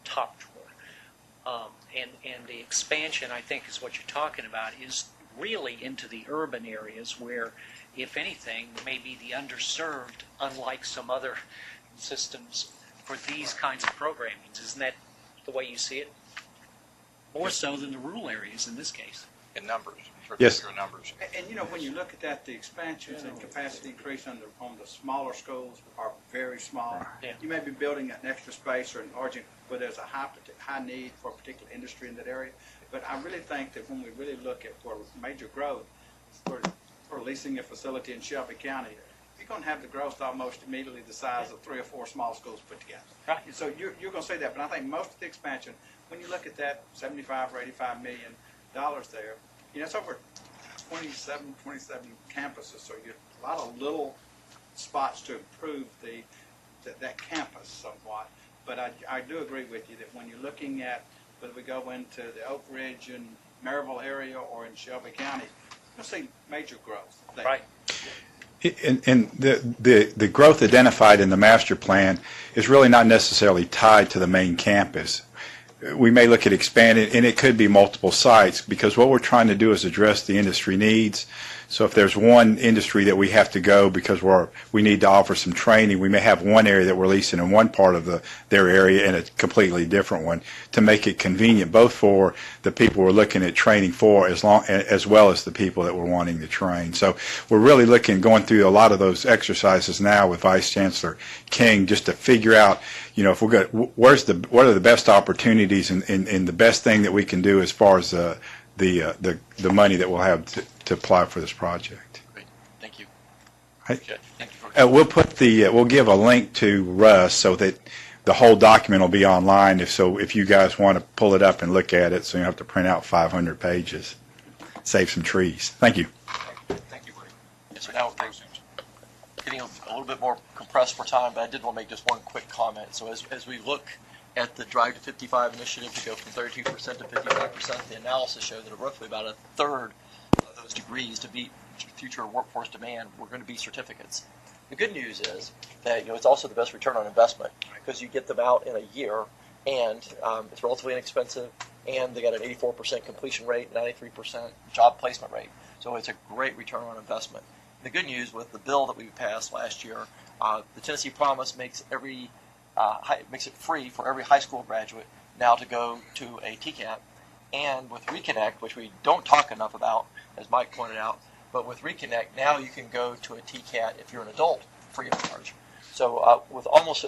top drawer. And the expansion, I think, is what you're talking about, is really into the urban areas where, if anything, maybe the underserved, unlike some other systems for these kinds of programmings. Isn't that the way you see it? More so than the rural areas in this case. In numbers. Yes. Numbers. And when you look at that, the expansions and capacity increase on the smaller schools are very small. Yeah. You may be building an extra space or an origin where there's a high need for a particular industry in that area. But I really think that when we really look at for major growth, for leasing a facility in Shelby County, you're going to have the growth almost immediately the size of 3 or 4 small schools put together. Right. So you're going to say that, but I think most of the expansion, when you look at that $75 or $85 million there, it's over 27 campuses, so you have a lot of little spots to improve that campus somewhat. But I do agree with you that when you're looking at whether we go into the Oak Ridge and Maryville area or in Shelby County, you'll see major growth there. Right. And the growth identified in the master plan is really not necessarily tied to the main campus. We may look at expanding, and it could be multiple sites, because what we're trying to do is address the industry needs. So if there's one industry that we have to go because we need to offer some training, we may have one area that we're leasing in one part of their area and a completely different one to make it convenient both for the people we're looking at training for as well as the people that we're wanting to train. So we're really going through a lot of those exercises now with Vice Chancellor King just to figure out, if we're good, what are the best opportunities and the best thing that we can do as far as the money that we'll have to apply for this project. Great. Thank you. Right. Okay. Thank you for we'll give a link to Russ so that the whole document will be online. If you guys want to pull it up and look at it, so you don't have to print out 500 pages, save some trees. Thank you. Thank you, Woody. So now we're getting a little bit more compressed for time, but I did want to make just one quick comment. So as we look at the Drive to 55 initiative to go from 32% to 55%, the analysis showed that roughly about a third of those degrees to meet future workforce demand were going to be certificates. The good news is that it's also the best return on investment because you get them out in a year, and it's relatively inexpensive. and they got an 84% completion rate, 93% job placement rate. So it's a great return on investment. The good news with the bill that we passed last year, the Tennessee Promise makes makes it free for every high school graduate now to go to a TCAT. And with Reconnect, which we don't talk enough about, as Mike pointed out, but with Reconnect, now you can go to a TCAT if you're an adult free of charge. So with almost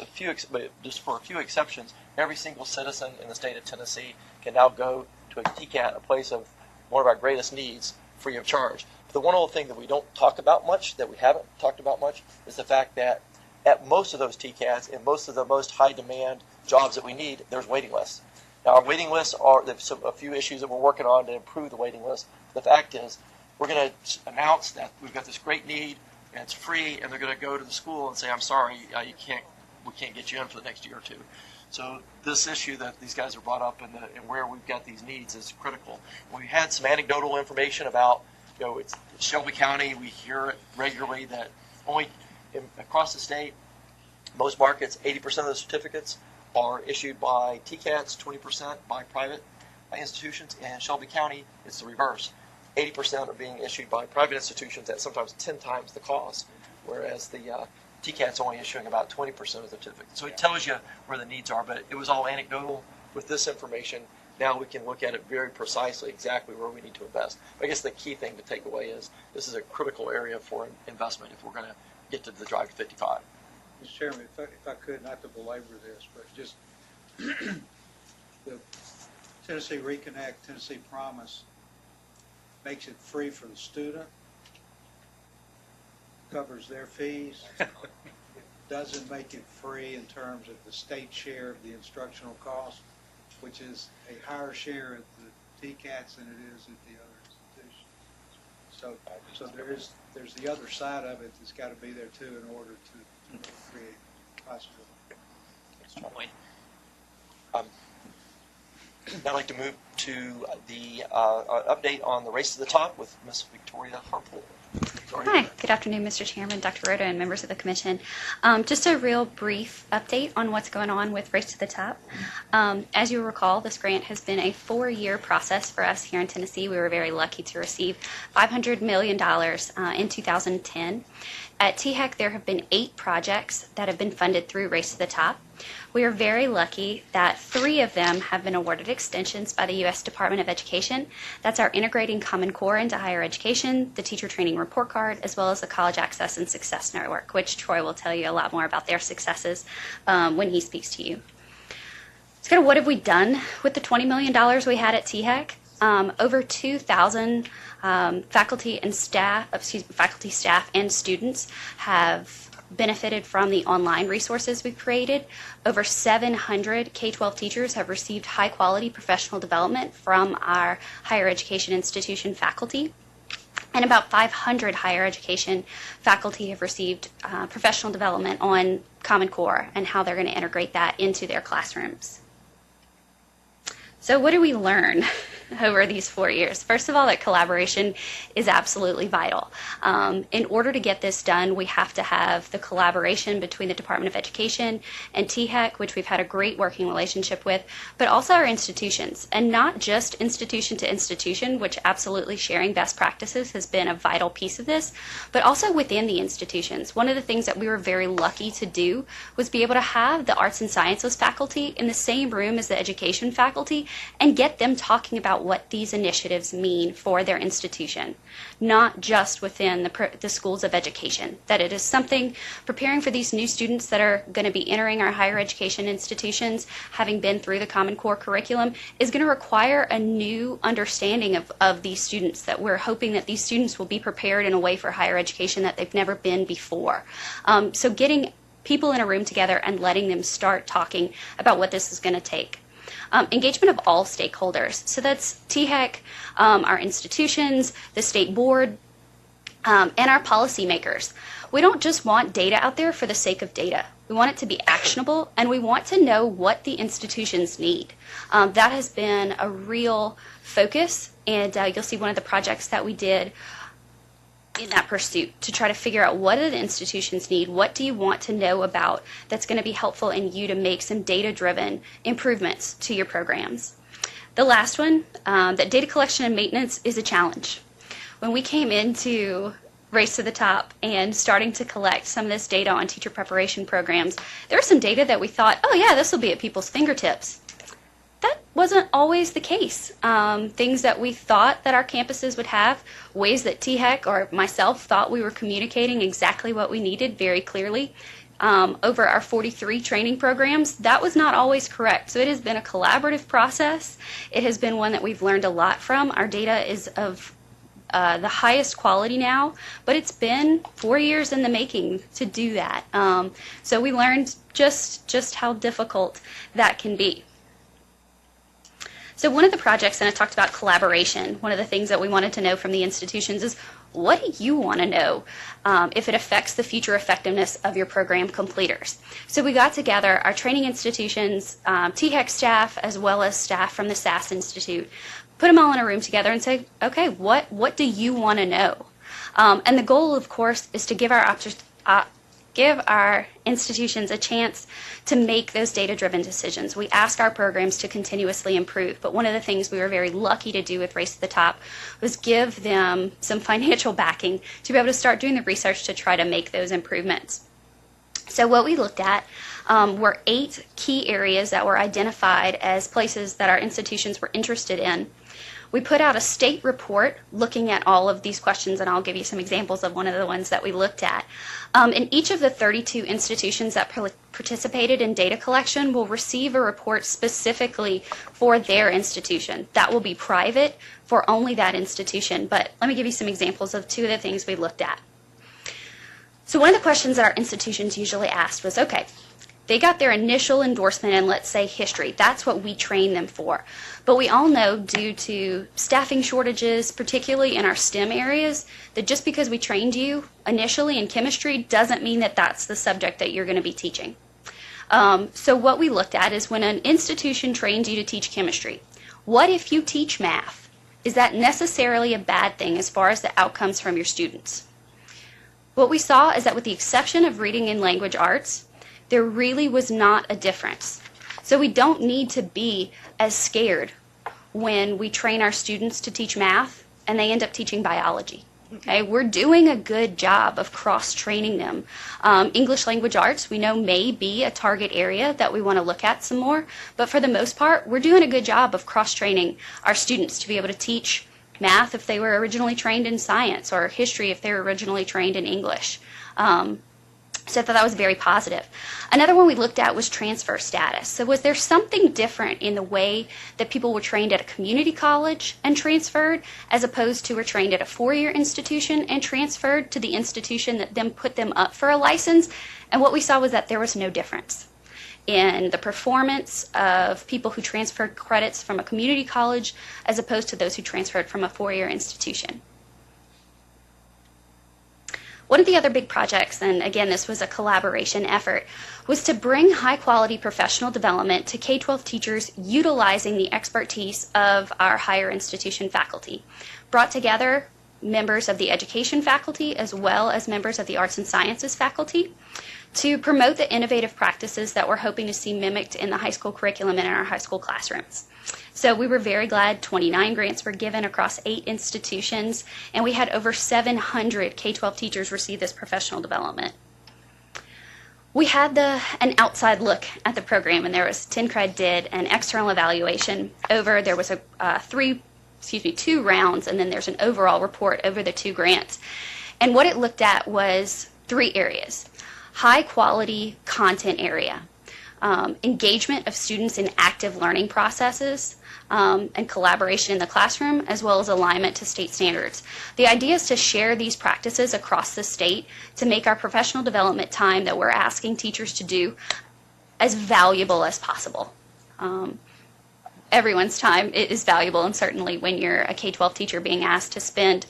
just for a few exceptions, every single citizen in the state of Tennessee can now go to a TCAT, a place of one of our greatest needs, free of charge. The one other thing that we don't talk about much, that we haven't talked about much, is the fact that at most of those TCATs, and most of the most high demand jobs that we need, there's waiting lists. Now our waiting lists there's a few issues that we're working on to improve the waiting list. The fact is, we're going to announce that we've got this great need, and it's free, and they're going to go to the school and say, I'm sorry, we can't get you in for the next year or two. So this issue that these guys have brought up and where we've got these needs is critical. We had some anecdotal information about, it's Shelby County. We hear it regularly that across the state, most markets, 80% of the certificates are issued by TCATs, 20% by private institutions, and Shelby County, it's the reverse. 80% are being issued by private institutions at sometimes 10 times the cost, whereas the TCAT's only issuing about 20% of the certificates. So it tells you where the needs are, but it was all anecdotal. With this information, now we can look at it very precisely, exactly where we need to invest. I guess the key thing to take away is this is a critical area for investment if we're going to get to the drive to 55. Mr. Chairman, if I could, not to belabor this, but just the Tennessee Reconnect, Tennessee Promise makes it free for the student, covers their fees, doesn't make it free in terms of the state share of the instructional cost, which is a higher share at the TCATs than it is at the other institutions. So there's the other side of it that's got to be there too in order to create possibility. Point. Now I'd like to move to the update on the Race to the Top with Ms. Victoria Harpool. Hi, good afternoon, Mr. Chairman, Dr. Rhoda, and members of the Commission. Just a real brief update on what's going on with Race to the Top. As you recall, this grant has been a 4-year process for us here in Tennessee. We were very lucky to receive $500 million in 2010. At THEC, there have been 8 projects that have been funded through Race to the Top. We are very lucky that 3 of them have been awarded extensions by the U.S. Department of Education. That's our Integrating Common Core into Higher Education, the Teacher Training Report Card, as well as the College Access and Success Network, which Troy will tell you a lot more about their successes when he speaks to you. So kind of what have we done with the $20 million we had at THEC? Over 2,000 faculty, staff, and students have benefited from the online resources we've created. Over 700 K-12 teachers have received high-quality professional development from our higher education institution faculty. And about 500 higher education faculty have received professional development on Common Core and how they're going to integrate that into their classrooms. So what do we learn over these 4 years? First of all, that collaboration is absolutely vital. In order to get this done, we have to have the collaboration between the Department of Education and THEC, which we've had a great working relationship with, but also our institutions, and not just institution to institution, which absolutely sharing best practices has been a vital piece of this, but also within the institutions. One of the things that we were very lucky to do was be able to have the arts and sciences faculty in the same room as the education faculty and get them talking about what these initiatives mean for their institution, not just within the schools of education. That it is something, preparing for these new students that are going to be entering our higher education institutions, having been through the Common Core curriculum, is going to require a new understanding of these students, that we're hoping that these students will be prepared in a way for higher education that they've never been before. So getting people in a room together and letting them start talking about what this is going to take. Engagement of all stakeholders. So that's THEC, our institutions, the state board, and our policymakers. We don't just want data out there for the sake of data. We want it to be actionable, and we want to know what the institutions need. That has been a real focus, and you'll see one of the projects that we did in that pursuit to try to figure out what do the institutions need, what do you want to know about that's going to be helpful in you to make some data-driven improvements to your programs. The last one, that data collection and maintenance is a challenge. When we came into Race to the Top and starting to collect some of this data on teacher preparation programs, there was some data that we thought, oh yeah, this will be at people's fingertips. That wasn't always the case. Things that we thought that our campuses would have, ways that THEC or myself thought we were communicating exactly what we needed very clearly over our 43 training programs, that was not always correct. So it has been a collaborative process. It has been one that we've learned a lot from. Our data is of the highest quality now, but it's been 4 years in the making to do that. So we learned just how difficult that can be. So one of the projects, and I talked about collaboration, one of the things that we wanted to know from the institutions is, what do you want to know if it affects the future effectiveness of your program completers? So we got together our training institutions, THEC staff, as well as staff from the SAS Institute, put them all in a room together and say, okay, what do you want to know? And the goal, of course, is to give our institutions a chance to make those data-driven decisions. We ask our programs to continuously improve, but one of the things we were very lucky to do with Race to the Top was give them some financial backing to be able to start doing the research to try to make those improvements. So what we looked at were 8 key areas that were identified as places that our institutions were interested in. We put out a state report looking at all of these questions, and I'll give you some examples of one of the ones that we looked at. And each of the 32 institutions that participated in data collection will receive a report specifically for their institution. That will be private for only that institution, but let me give you some examples of 2 of the things we looked at. So one of the questions that our institutions usually asked was, okay, they got their initial endorsement in, let's say, history. That's what we train them for. But we all know, due to staffing shortages, particularly in our STEM areas, that just because we trained you initially in chemistry doesn't mean that that's the subject that you're going to be teaching. So what we looked at is, when an institution trains you to teach chemistry, what if you teach math? Is that necessarily a bad thing as far as the outcomes from your students? What we saw is that, with the exception of reading and language arts, there really was not a difference. So we don't need to be as scared when we train our students to teach math and they end up teaching biology. Okay, we're doing a good job of cross-training them. English language arts, we know, may be a target area that we want to look at some more, but for the most part, we're doing a good job of cross-training our students to be able to teach math if they were originally trained in science, or history if they were originally trained in English. So I thought that was very positive. Another one we looked at was transfer status. So was there something different in the way that people were trained at a community college and transferred, as opposed to were trained at a 4-year institution and transferred to the institution that then put them up for a license? And what we saw was that there was no difference in the performance of people who transferred credits from a community college as opposed to those who transferred from a 4-year institution. One of the other big projects, and again this was a collaboration effort, was to bring high-quality professional development to K-12 teachers utilizing the expertise of our higher institution faculty. Brought together members of the education faculty as well as members of the arts and sciences faculty to promote the innovative practices that we're hoping to see mimicked in the high school curriculum and in our high school classrooms. So we were very glad 29 grants were given across 8 institutions, and we had over 700 K-12 teachers receive this professional development. We had an outside look at the program, and there was TNCRED did an external evaluation over, there was 2 rounds, and then there's an overall report over the 2 grants. And what it looked at was 3 areas. High quality content area, engagement of students in active learning processes, and collaboration in the classroom, as well as alignment to state standards. The idea is to share these practices across the state to make our professional development time that we're asking teachers to do as valuable as possible. Everyone's time is valuable, and certainly when you're a K-12 teacher being asked to spend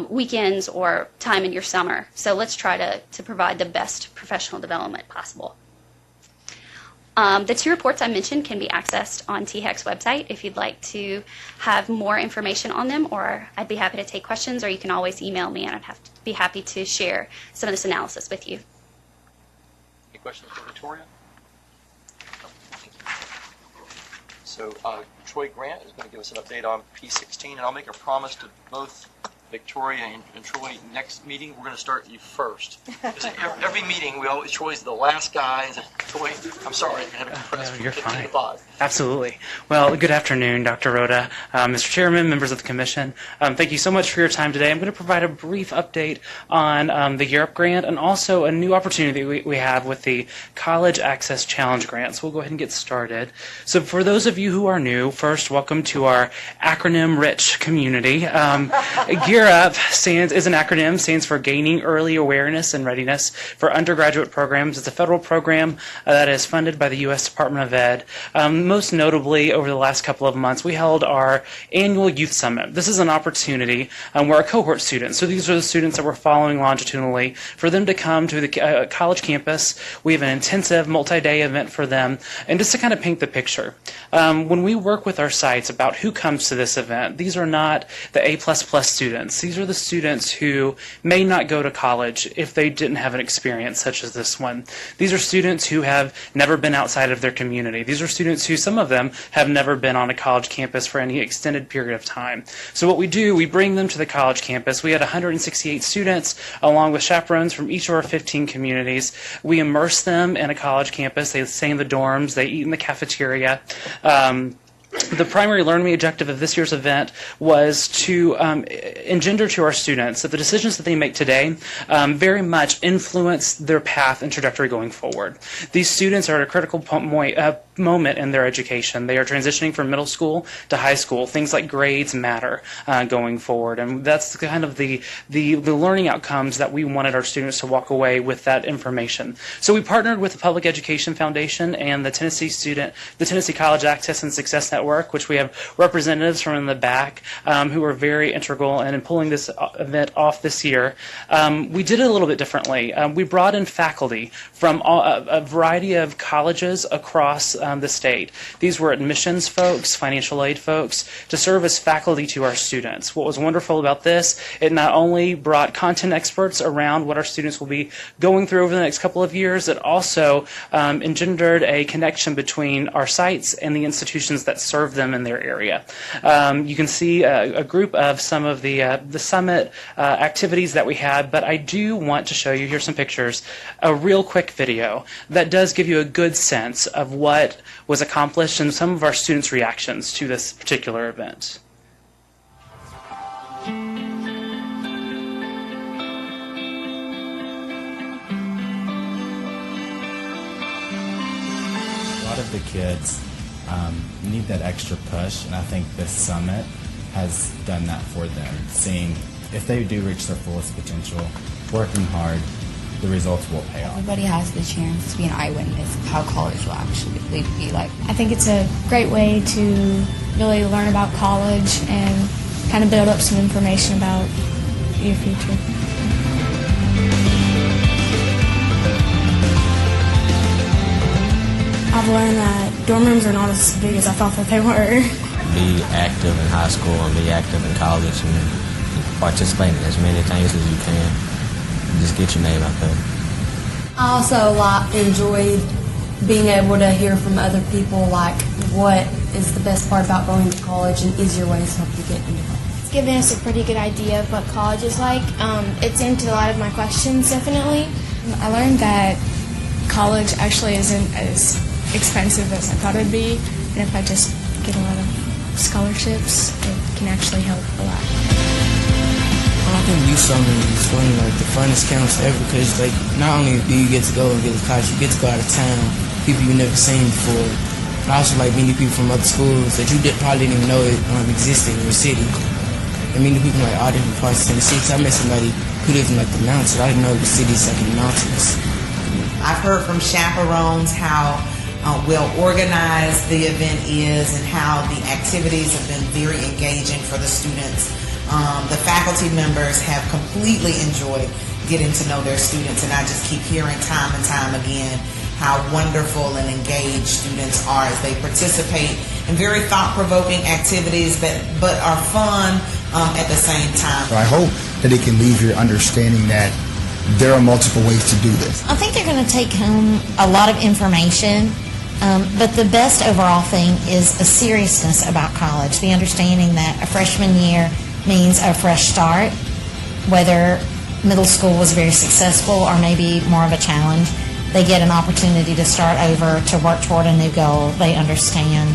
weekends or time in your summer. So let's try to provide the best professional development possible. The 2 reports I mentioned can be accessed on THEC's website if you'd like to have more information on them, or I'd be happy to take questions, or you can always email me and I'd be happy to share some of this analysis with you. Any questions for Victoria? So Troy Grant is going to give us an update on P16, and I'll make a promise to both Victoria and Troy. Next meeting, we're going to start you first. Every meeting, Troy's the last guy. And Troy, I'm sorry, I had to press from You're 15 fine. to 5. Absolutely. Well, good afternoon, Dr. Rhoda, Mr. Chairman, members of the Commission. Thank you so much for your time today. I'm going to provide a brief update on the Europe Grant and also a new opportunity we have with the College Access Challenge Grant. So we'll go ahead and get started. So for those of you who are new, first, welcome to our acronym-rich community. GEAR Up is an acronym, stands for Gaining Early Awareness and Readiness for Undergraduate Programs. It's a federal program that is funded by the U.S. Department of Ed. Most notably, over the last couple of months, we held our annual Youth Summit. This is an opportunity where our cohort students, so these are the students that we're following longitudinally, for them to come to the college campus. We have an intensive multi-day event for them. And just to kind of paint the picture, when we work with our sites about who comes to this event, these are not the A++ students. These are the students who may not go to college if they didn't have an experience such as this one. These are students who have never been outside of their community. These are students who, some of them, have never been on a college campus for any extended period of time. So what we do, we bring them to the college campus. We had 168 students along with chaperones from each of our 15 communities. We immerse them in a college campus. They stay in the dorms. They eat in the cafeteria. The primary learning objective of this year's event was to engender to our students that the decisions that they make today very much influence their path and trajectory going forward. These students are at a critical moment in their education. They are transitioning from middle school to high school. Things like grades matter going forward, and that's kind of the learning outcomes that we wanted our students to walk away with that information. So we partnered with the Public Education Foundation and the Tennessee College Access and Success Network, which we have representatives from in the back who are very integral in pulling this event off this year. We did it a little bit differently. We brought in faculty from a variety of colleges across the state. These were admissions folks, financial aid folks, to serve as faculty to our students. What was wonderful about this, it not only brought content experts around what our students will be going through over the next couple of years, it also engendered a connection between our sites and the institutions that serve them in their area. You can see a group of some of the summit activities that we had, but I do want to show you, here's some pictures, a real quick video that does give you a good sense of what was accomplished and some of our students' reactions to this particular event. A lot of the kids need that extra push, and I think this summit has done that for them, seeing if they do reach their fullest potential, working hard, the results will pay off. Everybody has the chance to be an eyewitness of how college will actually be like. I think it's a great way to really learn about college and kind of build up some information about your future. I've learned that dorm rooms are not as big as I thought that they were. Be active in high school and be active in college and participate in as many things as you can. Just get your name out there. I also enjoyed being able to hear from other people like what is the best part about going to college and easier ways to help you get into college. It's given us a pretty good idea of what college is like. It's answered a lot of my questions, definitely. I learned that college actually isn't as expensive as I thought it would be, and if I just get a lot of scholarships, it can actually help a lot. I think youth summer is one of the funnest camps ever because not only do you get to go and get to college, you get to go out of town, people you've never seen before. And also meeting people from other schools that you probably didn't even know existed in your city. And meeting people from all different parts of Tennessee. Because I met somebody who lives in the mountains. I didn't know the city's in the mountains. I've heard from chaperones how well organized the event is and how the activities have been very engaging for the students. The faculty members have completely enjoyed getting to know their students, and I just keep hearing time and time again how wonderful and engaged students are as they participate in very thought-provoking activities but are fun at the same time. I hope that it can leave your understanding that there are multiple ways to do this. I think they're going to take home a lot of information But the best overall thing is a seriousness about college, the understanding that a freshman year means a fresh start, whether middle school was very successful or maybe more of a challenge. They get an opportunity to start over, to work toward a new goal. They understand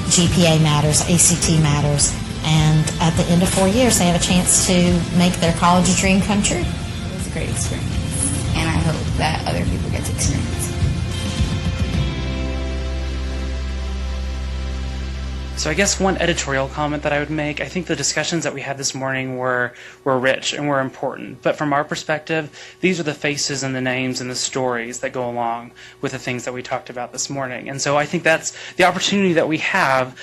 GPA matters, ACT matters, and at the end of 4 years, they have a chance to make their college dream come true. It was a great experience, and I hope that other people get to experience it. So I guess one editorial comment that I would make, I think the discussions that we had this morning were rich and were important. But from our perspective, these are the faces and the names and the stories that go along with the things that we talked about this morning. And so I think that's the opportunity that we have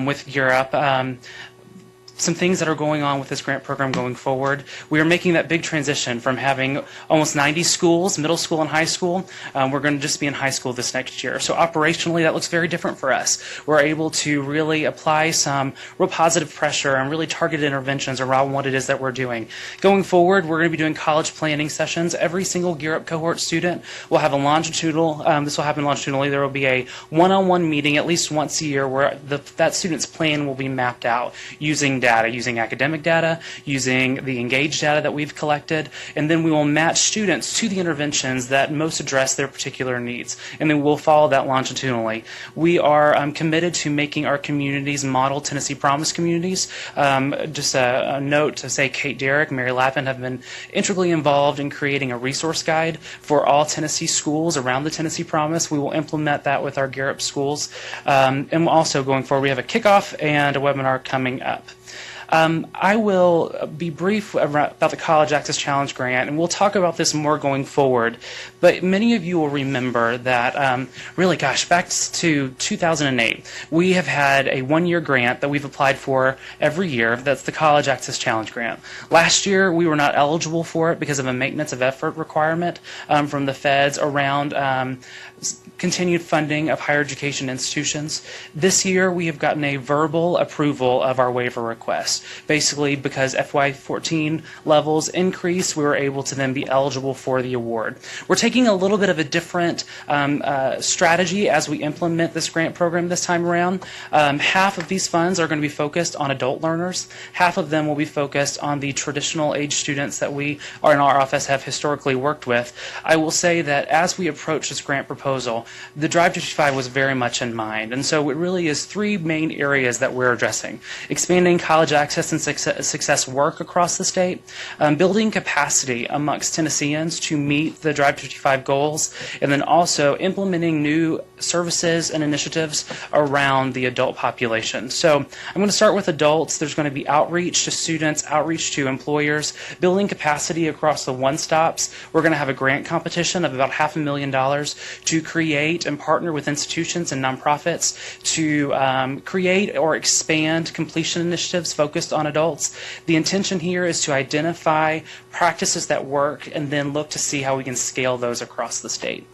with Europe. Some things that are going on with this grant program going forward. We are making that big transition from having almost 90 schools, middle school and high school. We're going to just be in high school this next year. So operationally, that looks very different for us. We're able to really apply some real positive pressure and really targeted interventions around what it is that we're doing. Going forward, we're going to be doing college planning sessions. Every single Gear Up cohort student will have a longitudinal, this will happen longitudinally, there will be a one-on-one meeting at least once a year where that student's plan will be mapped out using data, using academic data, using the engaged data that we've collected, and then we will match students to the interventions that most address their particular needs, and then we'll follow that longitudinally. We are committed to making our communities model Tennessee Promise communities. Just a note to say Kate Derrick, Mary Lappin have been integrally involved in creating a resource guide for all Tennessee schools around the Tennessee Promise. We will implement that with our Gear Up schools. And also going forward, we have a kickoff and a webinar coming up. I will be brief about the College Access Challenge Grant, and we'll talk about this more going forward. But many of you will remember that, really, gosh, back to 2008, we have had a one-year grant that we've applied for every year. That's the College Access Challenge Grant. Last year, we were not eligible for it because of a maintenance of effort requirement from the feds around continued funding of higher education institutions. This year, we have gotten a verbal approval of our waiver request. Basically, because FY14 levels increased, we were able to then be eligible for the award. We're taking a little bit of a different strategy as we implement this grant program this time around. Half of these funds are going to be focused on adult learners. Half of them will be focused on the traditional age students that we are in our office have historically worked with. I will say that as we approach this grant proposal, the Drive to 55 was very much in mind. And so it really is three main areas that we're addressing. Expanding college access and success work across the state, building capacity amongst Tennesseans to meet the Drive to 55 goals, and then also implementing new services and initiatives around the adult population. So I'm going to start with adults. There's going to be outreach to students, outreach to employers, building capacity across the one-stops. We're going to have a grant competition of about $500,000 to create and partner with institutions and nonprofits to create or expand completion initiatives focused on adults. The intention here is to identify practices that work and then look to see how we can scale those across the state.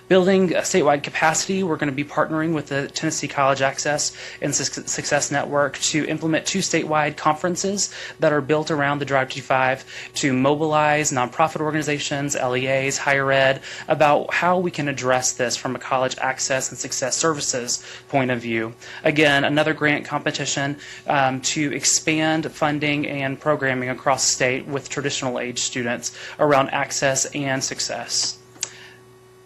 Building a statewide capacity, we're going to be partnering with the Tennessee College Access and Success Network to implement 2 statewide conferences that are built around the Drive to 55 to mobilize nonprofit organizations, LEAs, higher ed, about how we can address this from a college access and success services point of view. Again, another grant competition to expand funding and programming across the state with traditional age students around access and success.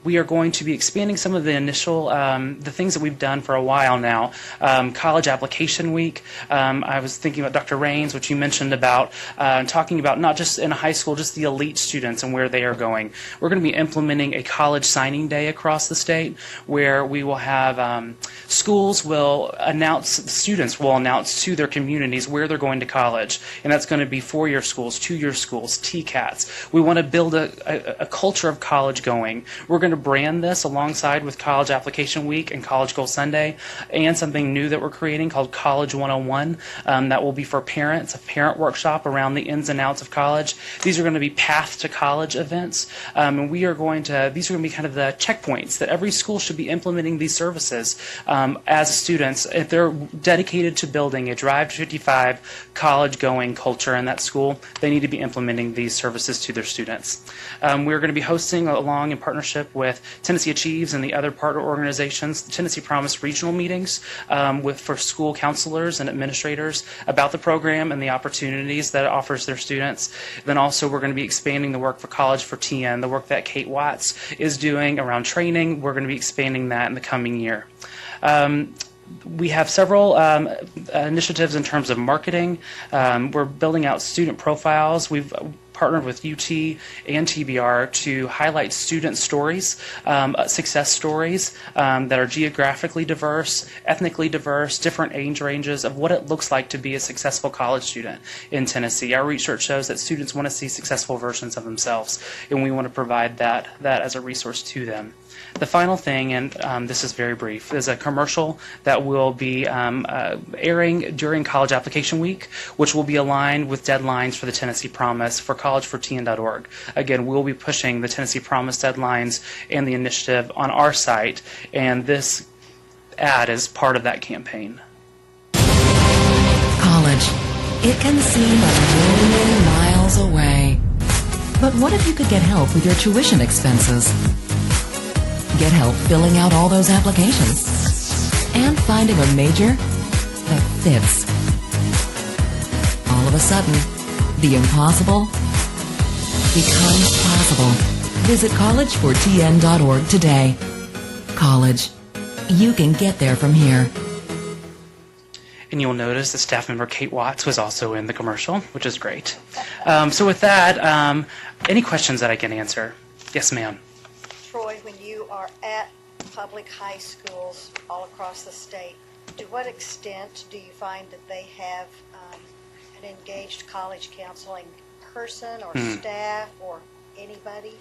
We are going to be expanding some of the initial, the things that we've done for a while now. College Application Week. I was thinking about Dr. Raines, which you mentioned about, talking about not just in high school, just the elite students and where they are going. We're going to be implementing a college signing day across the state where we will have schools will announce, students will announce to their communities where they're going to college. And that's going to be 4-year schools, 2-year schools, TCATs. We want to build a culture of college going. We're going to brand this alongside with College Application Week and College Goal Sunday, and something new that we're creating called College 101 that will be for parents, a parent workshop around the ins and outs of college. These are going to be path to college events, and these are going to be kind of the checkpoints that every school should be implementing these services as students. If they're dedicated to building a Drive to 55 college going culture in that school, they need to be implementing these services to their students. We're going to be hosting along in partnership with with Tennessee Achieves and the other partner organizations, the Tennessee Promise regional meetings for school counselors and administrators about the program and the opportunities that it offers their students. Then also we're going to be expanding the work for College for TN, the work that Kate Watts is doing around training. We're going to be expanding that in the coming year. We have several initiatives in terms of marketing. We're building out student profiles. We've partnered with UT and TBR to highlight student stories, success stories that are geographically diverse, ethnically diverse, different age ranges of what it looks like to be a successful college student in Tennessee. Our research shows that students want to see successful versions of themselves, and we want to provide that as a resource to them. The final thing, and this is very brief, is a commercial that will be airing during College Application Week, which will be aligned with deadlines for the Tennessee Promise for collegefortn.org. Again, we'll be pushing the Tennessee Promise deadlines and the initiative on our site, and this ad is part of that campaign. College. It can seem a million miles away. But what if you could get help with your tuition expenses? Get help filling out all those applications and finding a major that fits. All of a sudden, the impossible becomes possible. Visit collegefortn.org today. College. You can get there from here. And you'll notice that staff member Kate Watts was also in the commercial, which is great. So with that, any questions that I can answer? Yes, ma'am. Troy, when you are at public high schools all across the state, to what extent do you find that they have an engaged college counseling person or staff or anybody?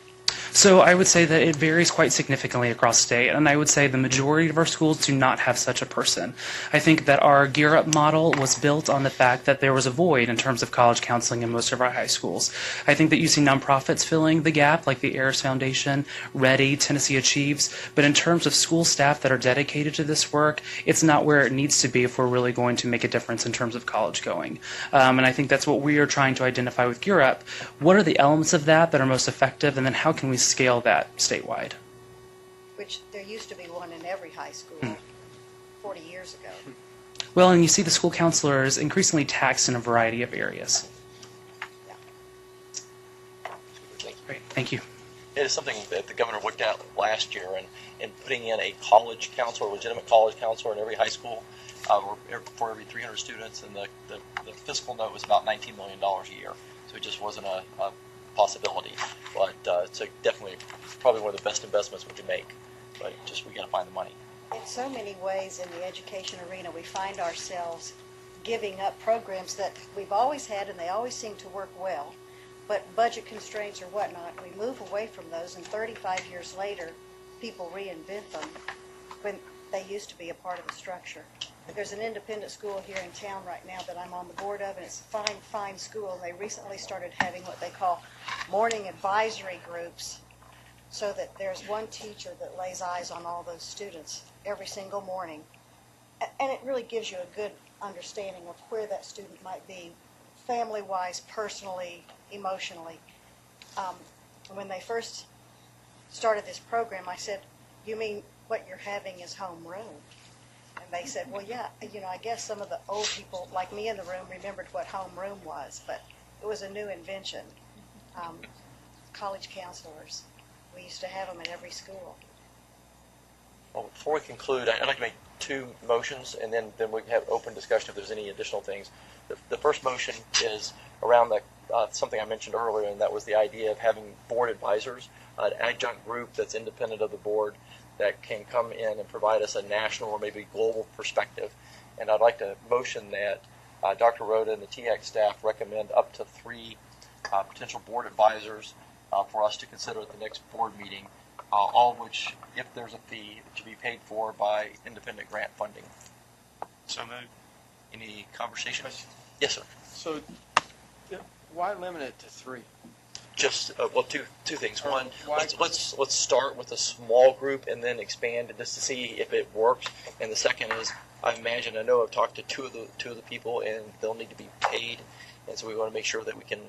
So I would say that it varies quite significantly across state, and I would say the majority of our schools do not have such a person. I think that our Gear Up model was built on the fact that there was a void in terms of college counseling in most of our high schools. I think that you see nonprofits filling the gap, like the Ayers Foundation, Ready, Tennessee Achieves, but in terms of school staff that are dedicated to this work, it's not where it needs to be if we're really going to make a difference in terms of college going. And I think that's what we are trying to identify with Gear Up. What are the elements of that are most effective, and then how can we scale that statewide? Which there used to be one in every high school 40 years ago. Well, and you see the school counselor is increasingly taxed in a variety of areas. Great, thank you. It is something that the governor looked at last year, and putting in a college counselor, legitimate college counselor in every high school for every 300 students, and the fiscal note was about $19 million a year. So it just wasn't a possibility, but it's definitely probably one of the best investments we can make. But just we got to find the money. In so many ways in the education arena, we find ourselves giving up programs that we've always had, and they always seem to work well. But budget constraints or whatnot, we move away from those, and 35 years later, people reinvent them when they used to be a part of the structure. There's an independent school here in town right now that I'm on the board of, and it's a fine, fine school. And they recently started having what they call morning advisory groups, so that there's one teacher that lays eyes on all those students every single morning. And it really gives you a good understanding of where that student might be, family-wise, personally, emotionally. When they first started this program, I said, "You mean what you're having is homeroom?" And they said, "Well, yeah, I guess some of the old people, like me in the room, remembered what homeroom was, but it was a new invention." College counselors, we used to have them in every school. Well, before we conclude, I'd like to make two motions, and then we can have open discussion if there's any additional things. The first motion is around something I mentioned earlier, and that was the idea of having board advisors, an adjunct group that's independent of the board that can come in and provide us a national or maybe global perspective. And I'd like to motion that Dr. Rhoda and the THEC staff recommend up to 3 potential board advisors for us to consider at the next board meeting, all of which, if there's a fee, to be paid for by independent grant funding. So moved. Any conversation? Yes, sir. So why limit it to 3? Just two things. One, let's start with a small group and then expand just to see if it works. And the second is, I know I've talked to two of the people, and they'll need to be paid, and so we want to make sure that we can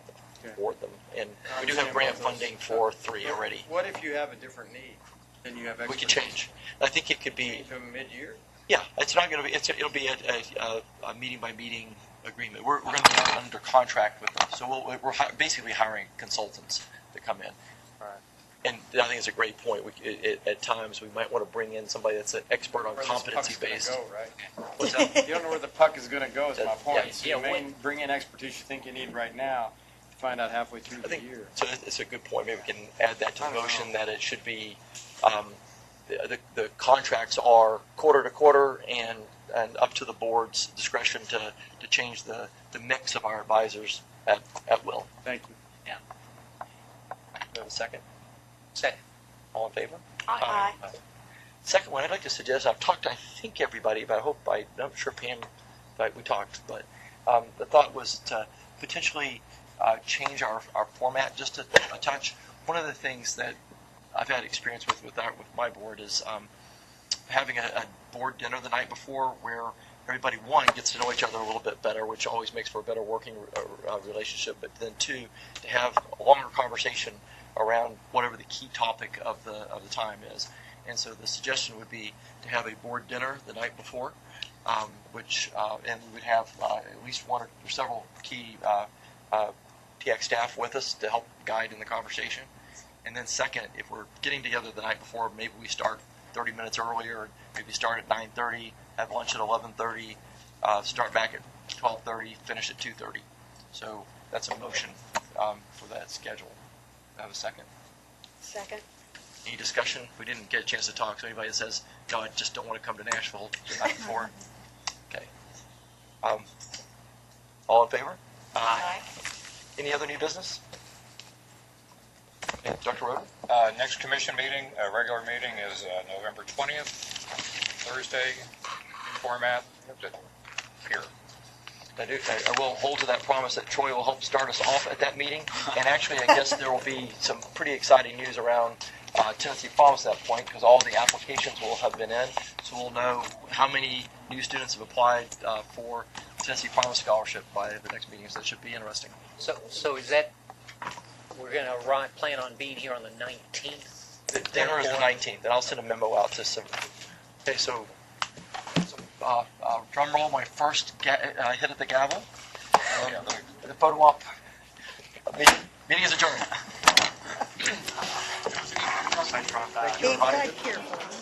afford them. And we do have grant funding for 3 already. What if you have a different need? Then you have we could change. I think it could be mid-year. Yeah, it's not going to be. It'll be a meeting by meeting agreement. We're going to be under contract with them, so we're basically hiring consultants to come in. Right. And I think it's a great point. At times, we might want to bring in somebody that's an expert on competency based. Go, right? What's that? You don't know where the puck is going to go. Is my point. Yeah, So you bring in expertise you think you need right now to find out halfway through the year. So it's a good point. Maybe we can add that to the motion that it should be. The contracts are quarter to quarter and up to the board's discretion to change the mix of our advisors at will. Thank you. Yeah. Do we have a second? Second. All in favor? Aye. Second one, I'd like to suggest, I've talked to, I think, everybody, but I'm not sure Pam, we talked, but the thought was to potentially change our format just a touch. One of the things that I've had experience with my board is having a board dinner the night before where everybody, one, gets to know each other a little bit better, which always makes for a better working relationship, but then two, to have a longer conversation around whatever the key topic of the time is. And so the suggestion would be to have a board dinner the night before, and we would have at least one or several key THEC staff with us to help guide in the conversation. And then second, if we're getting together the night before, maybe we start 30 minutes earlier, maybe start at 9:30, have lunch at 11:30, start back at 12:30, finish at 2:30. So that's a motion for that schedule. I have a second. Second. Any discussion? We didn't get a chance to talk, so anybody that says, no, I just don't want to come to Nashville the night before. Okay. All in favor? Aye. Any other new business? Okay, Dr. Roden? Next commission meeting, regular meeting is November 20th, Thursday, format here. I will hold to that promise that Troy will help start us off at that meeting. And actually, I guess there will be some pretty exciting news around Tennessee Promise at that point because all the applications will have been in. So we'll know how many new students have applied for Tennessee Promise Scholarship by the next meeting. So that should be interesting. So is that, we're going to plan on being here on the 19th? The dinner is the 19th, and I'll send a memo out to some. Okay, so drum roll, my first hit at the gavel. The photo op. Meeting is adjourned. Be quite careful.